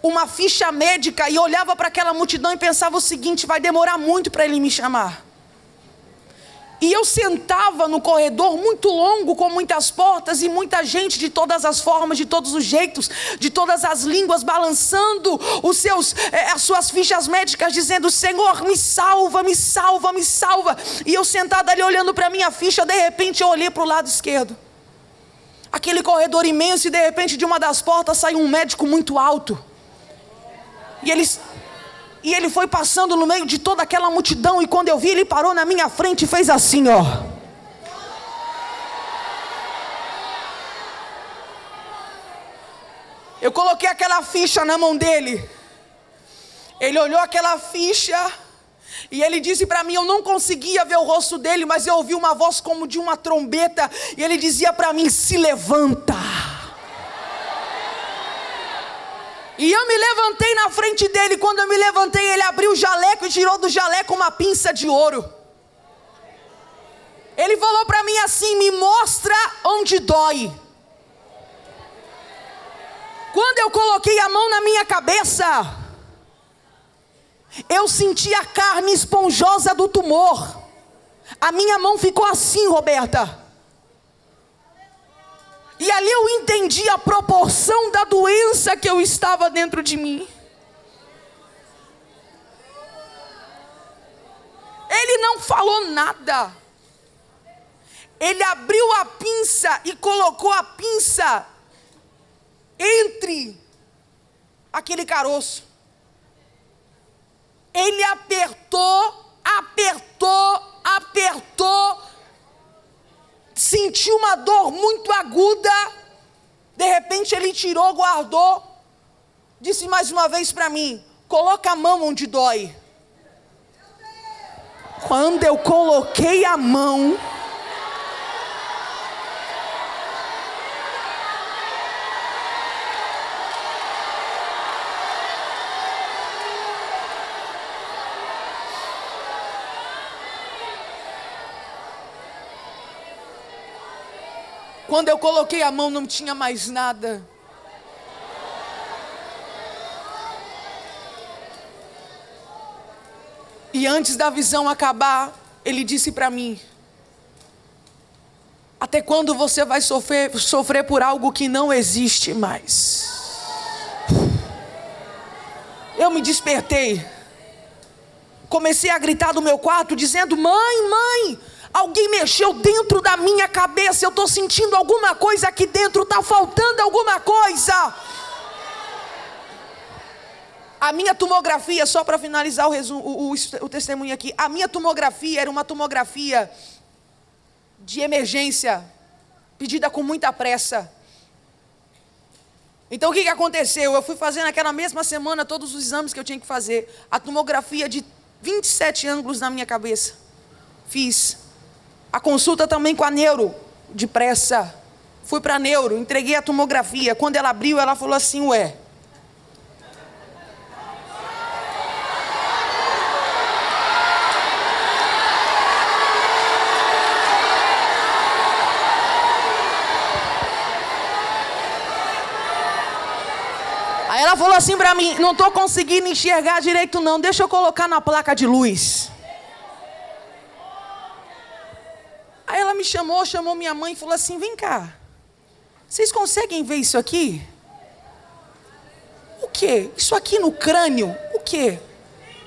uma ficha médica, e eu olhava para aquela multidão e pensava o seguinte: vai demorar muito para Ele me chamar. E eu sentava no corredor muito longo, com muitas portas e muita gente de todas as formas, de todos os jeitos, de todas as línguas, balançando as suas fichas médicas, dizendo: Senhor, me salva, me salva, me salva. E eu sentada ali olhando para a minha ficha, de repente eu olhei para o lado esquerdo. Aquele corredor imenso, e de repente de uma das portas saiu um médico muito alto. E ele foi passando no meio de toda aquela multidão, e quando eu vi, ele parou na minha frente e fez assim, ó. Eu coloquei aquela ficha na mão dele. Ele olhou aquela ficha e ele disse para mim, eu não conseguia ver o rosto dele, mas eu ouvi uma voz como de uma trombeta, e ele dizia para mim: se levanta. E eu me levantei na frente dele. Quando eu me levantei, ele abriu o jaleco e tirou do jaleco uma pinça de ouro. Ele falou para mim assim: me mostra onde dói. Quando eu coloquei a mão na minha cabeça, eu senti a carne esponjosa do tumor. A minha mão ficou assim, Roberta. E ali eu entendi a proporção da doença que eu estava dentro de mim. Ele não falou nada. Ele abriu a pinça e colocou a pinça entre aquele caroço. Ele apertou, sentiu uma dor muito aguda. De repente ele tirou, guardou, disse mais uma vez para mim: coloca a mão onde dói. Quando eu coloquei a mão, não tinha mais nada. E antes da visão acabar, ele disse para mim: até quando você vai sofrer por algo que não existe mais? Eu me despertei. Comecei a gritar do meu quarto, dizendo: mãe, alguém mexeu dentro da minha cabeça. Eu estou sentindo alguma coisa aqui dentro. Está faltando alguma coisa. A minha tomografia, só para finalizar o testemunho aqui. A minha tomografia era uma tomografia de emergência, pedida com muita pressa. Então o que aconteceu? Eu fui fazer naquela mesma semana todos os exames que eu tinha que fazer. A tomografia de 27 ângulos na minha cabeça. Fiz. A consulta também com a neuro, depressa. Fui para a neuro, entreguei a tomografia. Quando ela abriu, ela falou assim: ué. Aí ela falou assim para mim: não estou conseguindo enxergar direito não, deixa eu colocar na placa de luz. Aí ela me chamou minha mãe e falou assim: vem cá, vocês conseguem ver isso aqui? O quê? Isso aqui no crânio, o quê?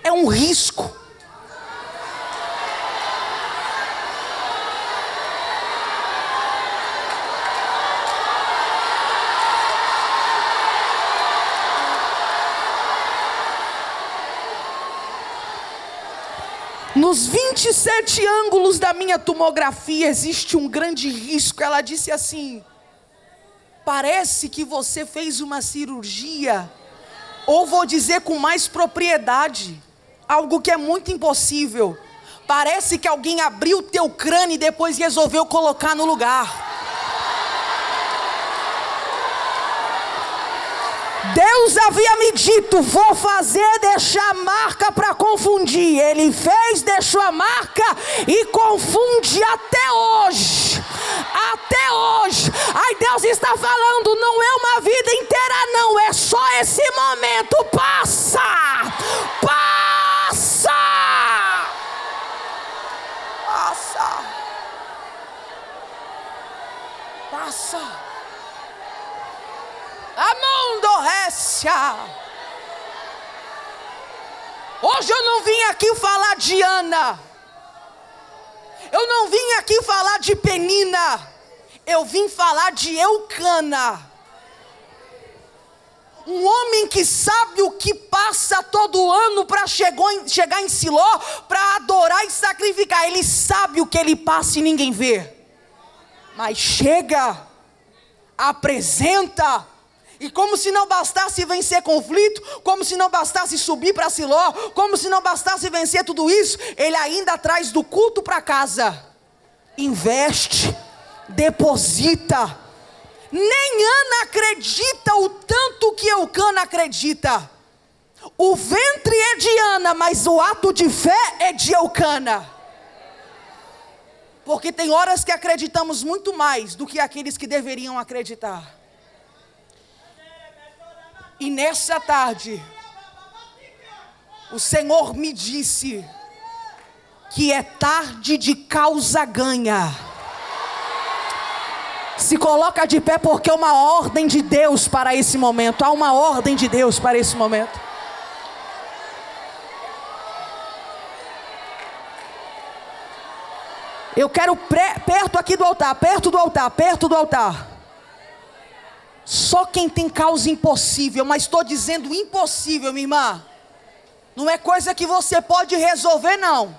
É um risco. Nos 27 ângulos da minha tomografia existe um grande risco. Ela disse assim: parece que você fez uma cirurgia, ou vou dizer com mais propriedade, algo que é muito impossível. Parece que alguém abriu o teu crânio e depois resolveu colocar no lugar. Deus havia me dito: vou fazer, deixar marca para confundir. Ele fez, deixou a marca e confunde até hoje. Até hoje. Aí Deus está falando: não é uma vida inteira não, é só esse momento. Passa! Passa! Passa! Passa! Amondorrécia. Hoje eu não vim aqui falar de Ana. Eu não vim aqui falar de Penina. Eu vim falar de Eucana. Um homem que sabe o que passa todo ano para chegar em Siló, para adorar e sacrificar. Ele sabe o que ele passa e ninguém vê. Mas chega, apresenta. E como se não bastasse vencer conflito, como se não bastasse subir para Siló, como se não bastasse vencer tudo isso, ele ainda traz do culto para casa. Investe, deposita. Nem Ana acredita o tanto que Eucana acredita. O ventre é de Ana, mas o ato de fé é de Eucana. Porque tem horas que acreditamos muito mais do que aqueles que deveriam acreditar. E nessa tarde, o Senhor me disse que é tarde de causa ganha. Se coloca de pé, porque é uma ordem de Deus para esse momento. Há uma ordem de Deus para esse momento. Eu quero perto aqui do altar, perto do altar, perto do altar. Só quem tem causa impossível, mas estou dizendo impossível, minha irmã. Não é coisa que você pode resolver, não.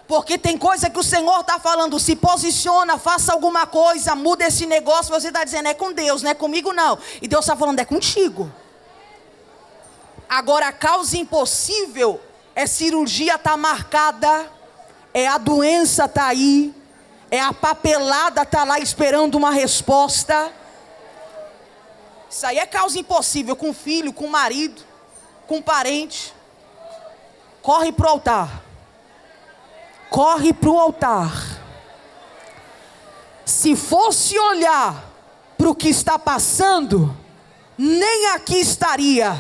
Porque tem coisa que o Senhor está falando: se posiciona, faça alguma coisa, muda esse negócio. Você está dizendo: é com Deus, não é comigo não. E Deus está falando: é contigo. Agora, a causa impossível é cirurgia está marcada, é a doença está aí, é a papelada está lá esperando uma resposta. Isso aí é causa impossível, com filho, com marido, com parente. Corre para o altar. Corre para o altar. Se fosse olhar para o que está passando, nem aqui estaria.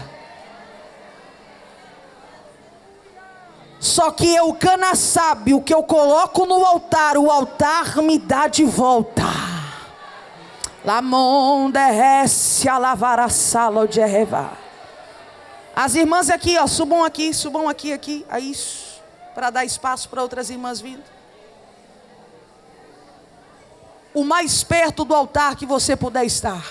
Só que Eucana sabe: o que eu coloco no altar, o altar me dá de volta. Lamonderrécia lavarassalo de reva. As irmãs aqui, ó, subam aqui, é isso, para dar espaço para outras irmãs vindo. O mais perto do altar que você puder estar.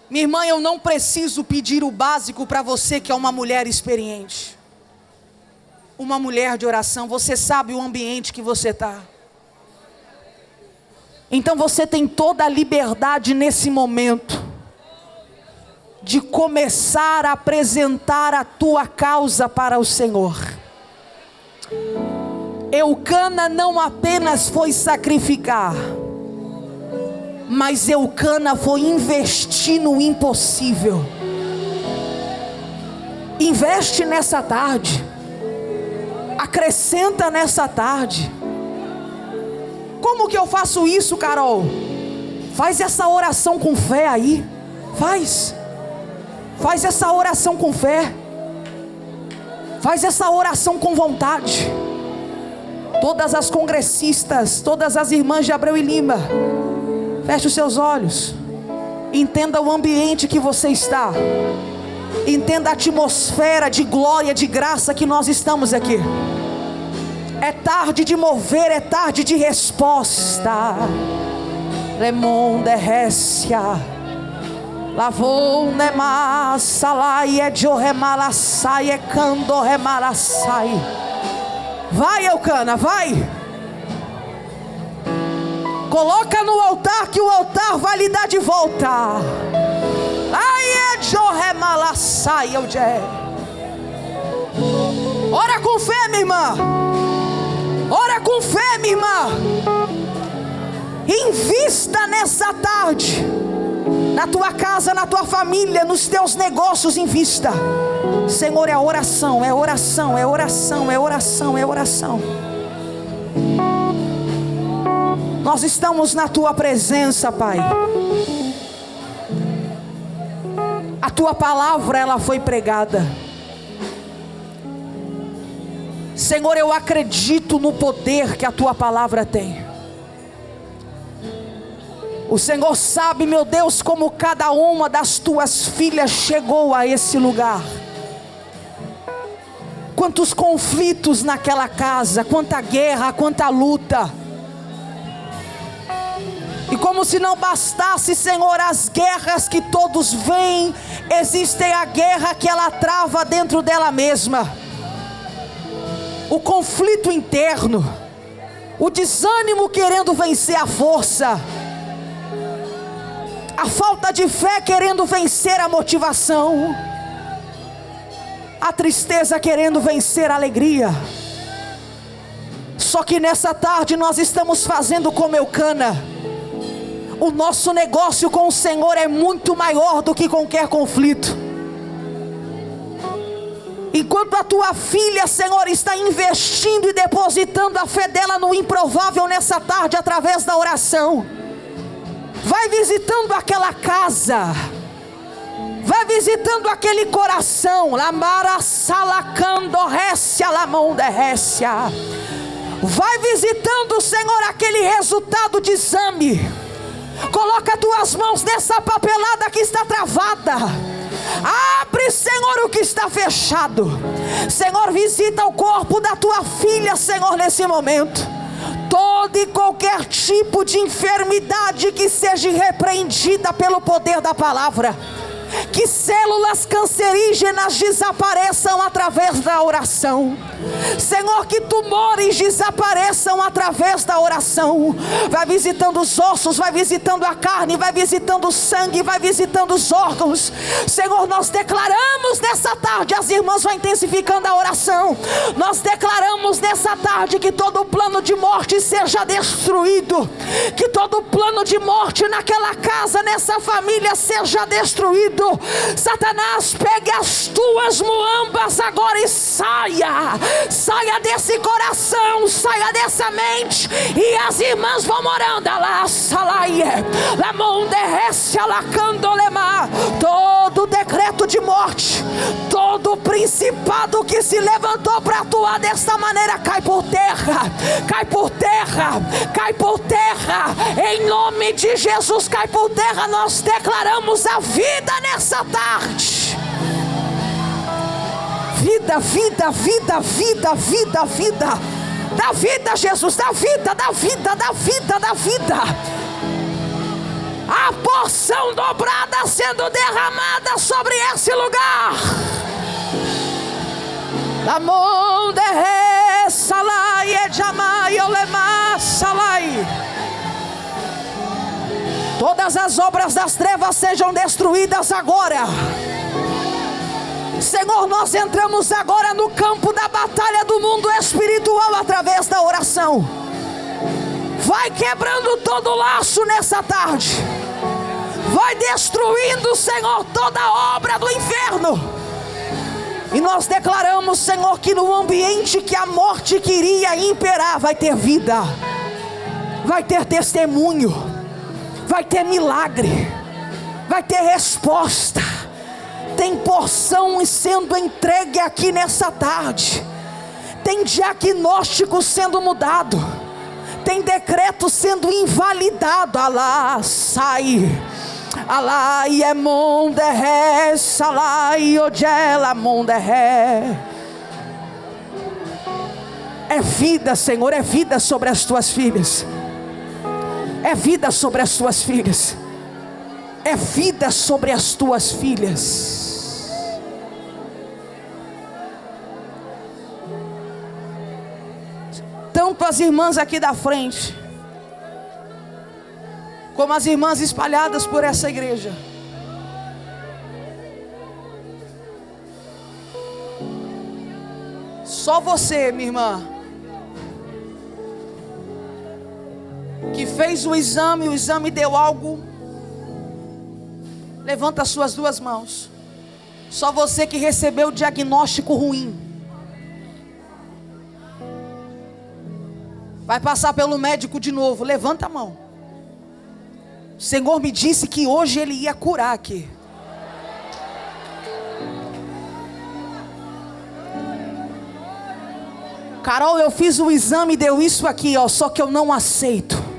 Minha irmã, eu não preciso pedir o básico para você que é uma mulher experiente, uma mulher de oração. Você sabe o ambiente que você está. Então você tem toda a liberdade nesse momento de começar a apresentar a tua causa para o Senhor. Eucana não apenas foi sacrificar, mas Eucana foi investir no impossível. Investe nessa tarde. Acrescenta nessa tarde. Como que eu faço isso, Carol? Faz essa oração com fé aí. Faz essa oração com fé. Faz essa oração com vontade. Todas as congressistas, todas as irmãs de Abreu e Lima, feche os seus olhos. Entenda o ambiente que você está. Entenda a atmosfera de glória, de graça que nós estamos aqui. É tarde de mover, é tarde de resposta. Lemonderrécia Lavou nemasalai é jorremalasai é candorremalasai. Vai, Eucana, vai. Coloca no altar que o altar vai lhe dar de volta. Ai é jorremalasai eu jé. Ora com fé, minha irmã. Ora com fé, minha irmã. Invista nessa tarde. Na tua casa, na tua família, nos teus negócios, invista. Senhor, é oração, é oração, é oração, é oração, é oração. Nós estamos na tua presença, Pai. A tua palavra, ela foi pregada. Senhor, eu acredito no poder que a tua palavra tem. O Senhor sabe, meu Deus, como cada uma das tuas filhas chegou a esse lugar. Quantos conflitos naquela casa, quanta guerra, quanta luta. E como se não bastasse, Senhor, as guerras que todos veem, existe a guerra que ela trava dentro dela mesma. O conflito interno, o desânimo querendo vencer a força, a falta de fé querendo vencer a motivação, a tristeza querendo vencer a alegria. Só que nessa tarde nós estamos fazendo como Eucana. O nosso negócio com o Senhor é muito maior do que qualquer conflito. Enquanto a tua filha, Senhor, está investindo e depositando a fé dela no improvável nessa tarde através da oração, vai visitando aquela casa, vai visitando aquele coração. Vai visitando, Senhor, aquele resultado de exame. Coloca tuas mãos nessa papelada que está travada. Abre, Senhor, o que está fechado. Senhor, visita o corpo da tua filha, Senhor, nesse momento. Todo e qualquer tipo de enfermidade que seja repreendida pelo poder da palavra. Que células cancerígenas desapareçam através da oração. Senhor, que tumores desapareçam através da oração. Vai visitando os ossos, vai visitando a carne, vai visitando o sangue, vai visitando os órgãos. Senhor, nós declaramos nessa tarde, as irmãs vão intensificando a oração. Nós declaramos nessa tarde que todo plano de morte seja destruído. Que todo plano de morte naquela casa, nessa família seja destruído. Satanás, pegue as tuas muambas agora e saia. Saia desse coração, saia dessa mente. E as irmãs vão orando. Todo decreto de morte, todo principado que se levantou para atuar desta maneira, cai por terra. Cai por terra, cai por terra. Em nome de Jesus, cai por terra. Nós declaramos a vida nessa tarde. Vida, vida, vida, vida, vida, vida. Dá vida, Jesus, dá vida, dá vida, dá vida, dá vida. A porção dobrada sendo derramada sobre esse lugar. Lamon de salai e jamai olema salai. Todas as obras das trevas sejam destruídas agora. Senhor, nós entramos agora no campo da batalha do mundo espiritual através da oração. Vai quebrando todo laço nessa tarde. Vai destruindo, Senhor, toda obra do inferno. E nós declaramos, Senhor, que no ambiente que a morte queria imperar, vai ter vida, vai ter testemunho, vai ter milagre, vai ter resposta. Tem porção sendo entregue aqui nessa tarde. Tem diagnóstico sendo mudado. Tem decreto sendo invalidado. Alá, sai. Alá, iemonde ré, salai, ojela, monde ré. É vida, Senhor, é vida sobre as tuas filhas. É vida sobre as tuas filhas. é vida sobre as tuas filhas. Tanto as irmãs aqui da frente, como as irmãs espalhadas por essa igreja, só você, minha irmã, que fez o exame deu algo. Levanta as suas duas mãos. Só você que recebeu o diagnóstico ruim. Vai passar pelo médico de novo. Levanta a mão. O Senhor me disse que hoje Ele ia curar aqui. Carol, eu fiz o exame e deu isso aqui, ó, só que eu não aceito.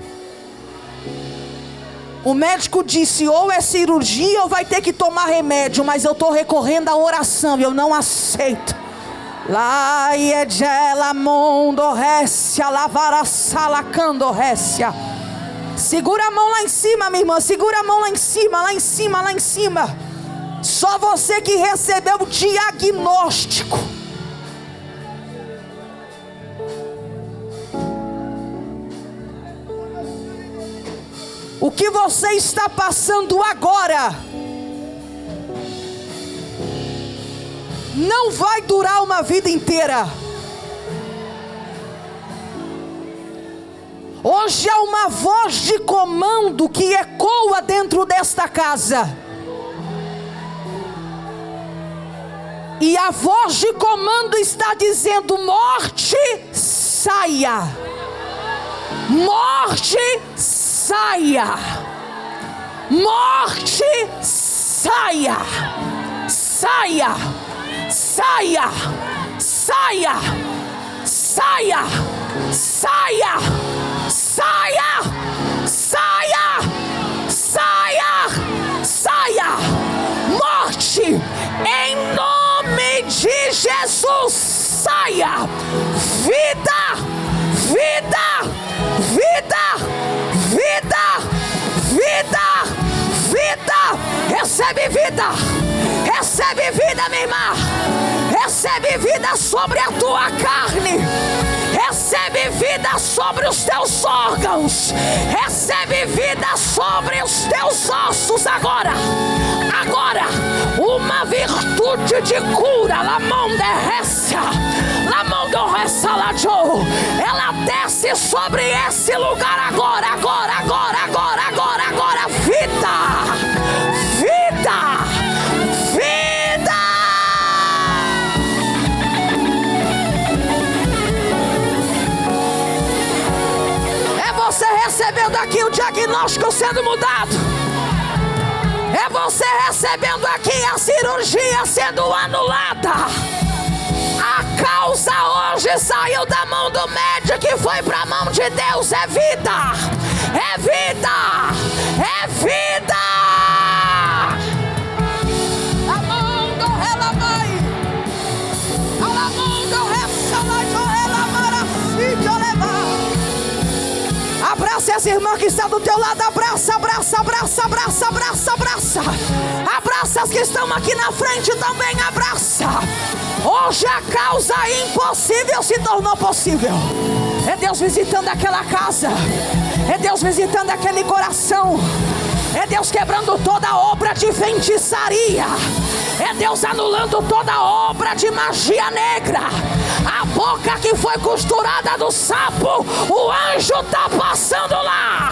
O médico disse, ou é cirurgia ou vai ter que tomar remédio, mas eu estou recorrendo à oração e eu não aceito. Lá e gela mondo récia, lavara salacando récia. Segura a mão lá em cima, minha irmã, segura a mão lá em cima, lá em cima, lá em cima. Só você que recebeu o diagnóstico. O que você está passando agora não vai durar uma vida inteira. Hoje há uma voz de comando que ecoa dentro desta casa. E a voz de comando está dizendo: morte, saia. Morte, saia. Morte, saia. Saia. Saia. Saia. Saia. Saia. Saia. Saia. Saia. Saia. Morte, em nome de Jesus, saia. Vida. Vida. Vida, vida, vida, vida. Recebe vida, recebe vida, minha irmã. Recebe vida sobre a tua carne. Recebe vida sobre os teus órgãos. Recebe vida sobre os teus ossos agora. Agora, uma virtude de cura. Ela desce sobre esse lugar agora. Agora, agora, agora, agora, agora. Vida, vida, vida. É você recebendo aqui o diagnóstico sendo mudado. É você recebendo aqui a cirurgia sendo anulada. A causa hoje saiu da mão do médico e foi para a mão de Deus. É vida, é vida, é vida. Abraça essa irmã que está do teu lado. Abraça, abraça, abraça, abraça, abraça, abraça. Abraça as que estão aqui na frente também. Abraça. Hoje a causa impossível se tornou possível. É Deus visitando aquela casa. É Deus visitando aquele coração. É Deus quebrando toda obra de feitiçaria. É Deus anulando toda obra de magia negra. A boca que foi costurada do sapo, o anjo está passando lá.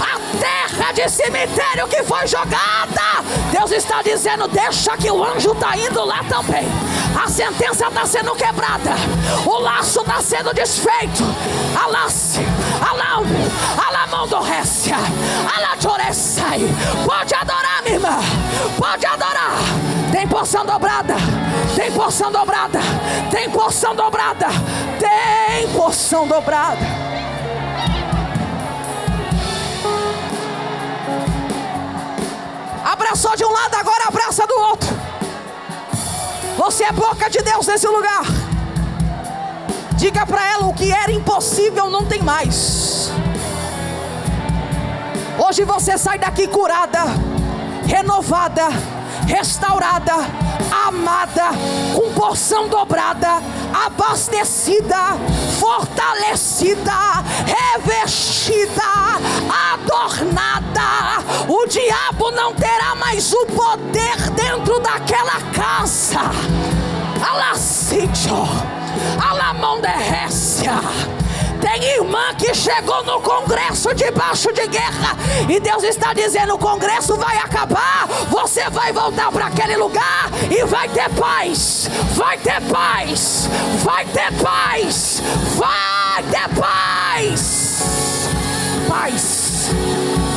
A terra de cemitério que foi jogada, Deus está dizendo: deixa que o anjo está indo lá também. A sentença está sendo quebrada, o laço está sendo desfeito. Alace, alam, alamão do récia, alachoresai. Pode adorar, minha irmã, pode adorar. Tem porção dobrada, tem porção dobrada, tem porção dobrada, tem porção dobrada. Abraçou de um lado, agora abraça do outro. Você é boca de Deus nesse lugar. Diga para ela: o que era impossível não tem mais. Hoje você sai daqui curada, renovada, restaurada, amada, com porção dobrada, abastecida, fortalecida, revestida, adornada. O diabo não terá mais o poder dentro daquela casa. Alacídio, alamonderrécia. Tem irmã que chegou no congresso debaixo de guerra, e Deus está dizendo: o congresso vai acabar, você vai voltar para aquele lugar e vai ter paz, vai ter paz, vai ter paz, vai ter paz. Paz,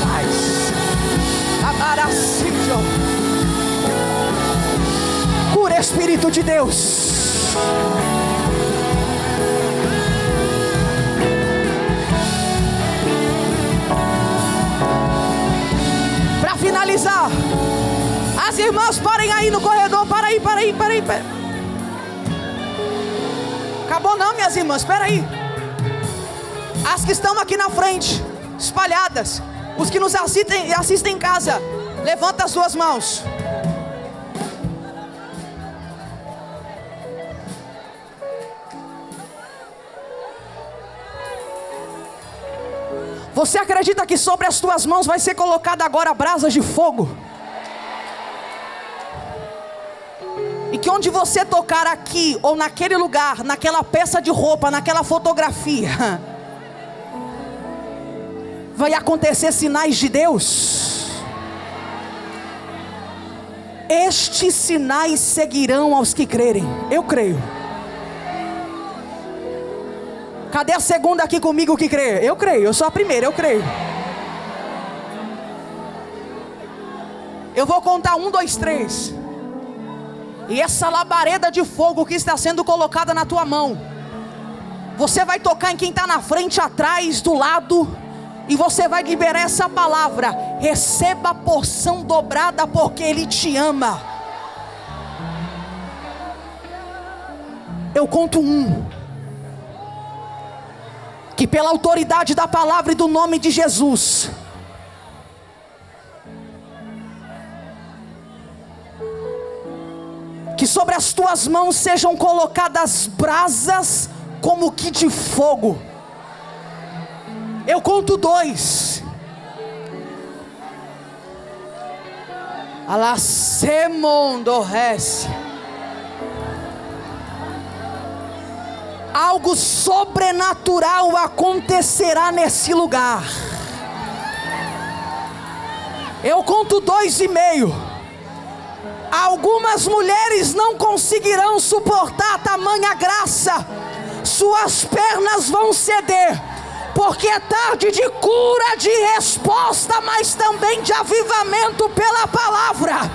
paz. Amaracídio. Cura, Espírito de Deus. Para finalizar, as irmãs parem aí no corredor. Para aí. Acabou não, minhas irmãs, espera aí. As que estão aqui na frente, espalhadas, os que nos assistem em casa, levanta as suas mãos. Você acredita que sobre as tuas mãos vai ser colocada agora brasas de fogo? E que onde você tocar aqui, ou naquele lugar, naquela peça de roupa, naquela fotografia, vai acontecer sinais de Deus. Estes sinais seguirão aos que crerem. Eu creio. Cadê a segunda aqui comigo que crê? Eu creio, eu sou a primeira, eu creio. Eu vou contar 1, 2, 3. E essa labareda de fogo que está sendo colocada na tua mão, você vai tocar em quem está na frente, atrás, do lado, e você vai liberar essa palavra: receba a porção dobrada, porque Ele te ama. Eu conto 1. Que pela autoridade da palavra e do nome de Jesus, que sobre as tuas mãos sejam colocadas brasas como que de fogo. Eu conto 2. Alasemondorrece. Algo sobrenatural acontecerá nesse lugar. Eu conto 2,5. Algumas mulheres não conseguirão suportar tamanha graça. Suas pernas vão ceder, porque é tarde de cura, de resposta, mas também de avivamento pela palavra.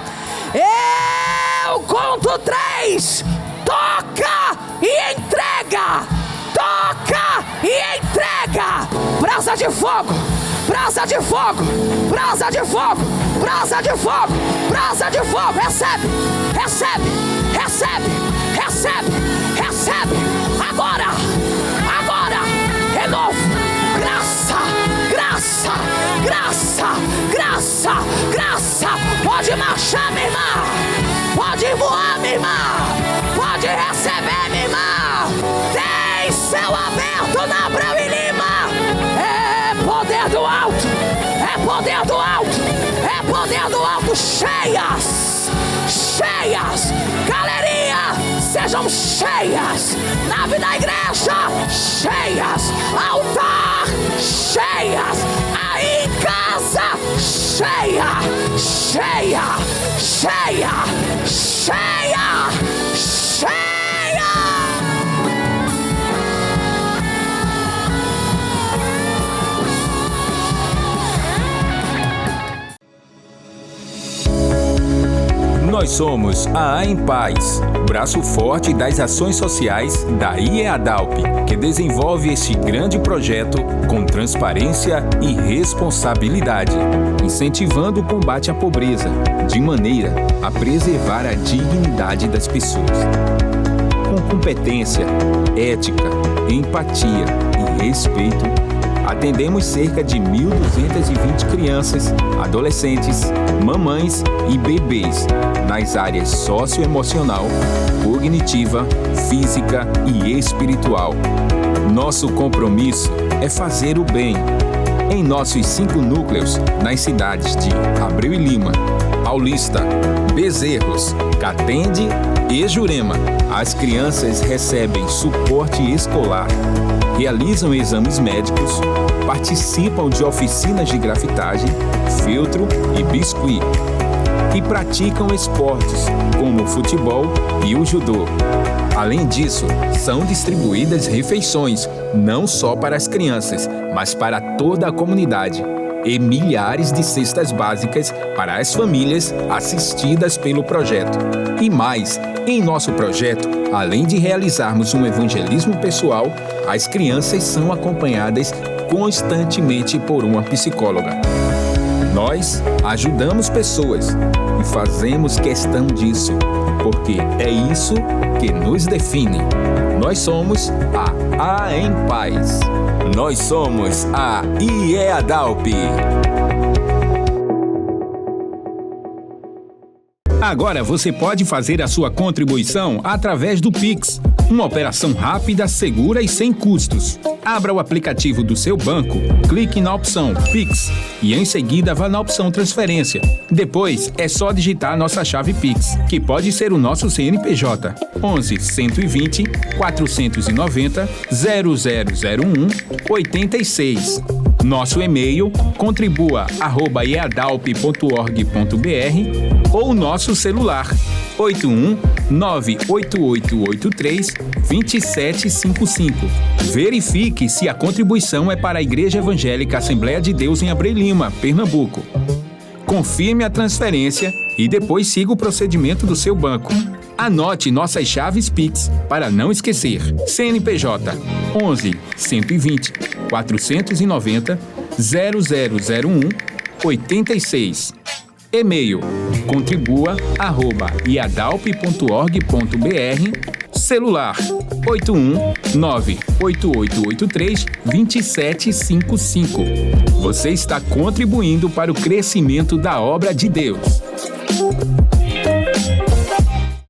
Eu conto 3. Toca e entrega. Toca e entrega. Brasa de fogo, brasa de fogo, brasa de fogo, brasa de fogo, brasa de fogo. Recebe, recebe, recebe, recebe, recebe. Agora, agora, renovo. Graça, graça, graça, graça, graça. Pode marchar, minha irmã. Pode voar, minha irmã. Pode receber, minha irmã. Tem céu aberto na Abrão e Lima. É poder do alto. É poder do alto. É poder do alto. Cheias. Cheias. Galerinha, sejam cheias. Nave da igreja, cheias. Altar, cheias. Aí em casa, cheia. Cheia. Cheia. Cheia. Cheia. Nós somos a Em Paz, braço forte das ações sociais da IEADALP, que desenvolve este grande projeto com transparência e responsabilidade, incentivando o combate à pobreza, de maneira a preservar a dignidade das pessoas. com competência, ética, empatia e respeito, atendemos cerca de 1.220 crianças, adolescentes, mamães e bebês nas áreas socioemocional, cognitiva, física e espiritual. Nosso compromisso é fazer o bem. Em nossos 5 núcleos, nas cidades de Abreu e Lima, Paulista, Bezerros, Catende e Jurema, as crianças recebem suporte escolar, realizam exames médicos, participam de oficinas de grafitagem, feltro e biscuit, e praticam esportes como o futebol e o judô. Além disso, são distribuídas refeições, não só para as crianças, mas para toda a comunidade, e milhares de cestas básicas para as famílias assistidas pelo projeto. E mais, em nosso projeto, além de realizarmos um evangelismo pessoal, as crianças são acompanhadas constantemente por uma psicóloga. Nós ajudamos pessoas e fazemos questão disso, porque é isso que nos define. Nós somos a Em Paz. Nós somos a IEADALP. Agora você pode fazer a sua contribuição através do Pix. Uma operação rápida, segura e sem custos. Abra o aplicativo do seu banco, clique na opção Pix e em seguida vá na opção Transferência. Depois é só digitar nossa chave Pix, que pode ser o nosso CNPJ 11 120 490 0001 86. Nosso e-mail contribua@eadalp.org.br ou nosso celular 81988832755. Verifique se a contribuição é para a Igreja Evangélica Assembleia de Deus em Abreu e Lima, Pernambuco. Confirme a transferência e depois siga o procedimento do seu banco. Anote nossas chaves Pix para não esquecer. CNPJ 11 120 490 0001 86. E-mail contribua@iadalp.org.br. Celular 81988832755. Você está contribuindo para o crescimento da obra de Deus.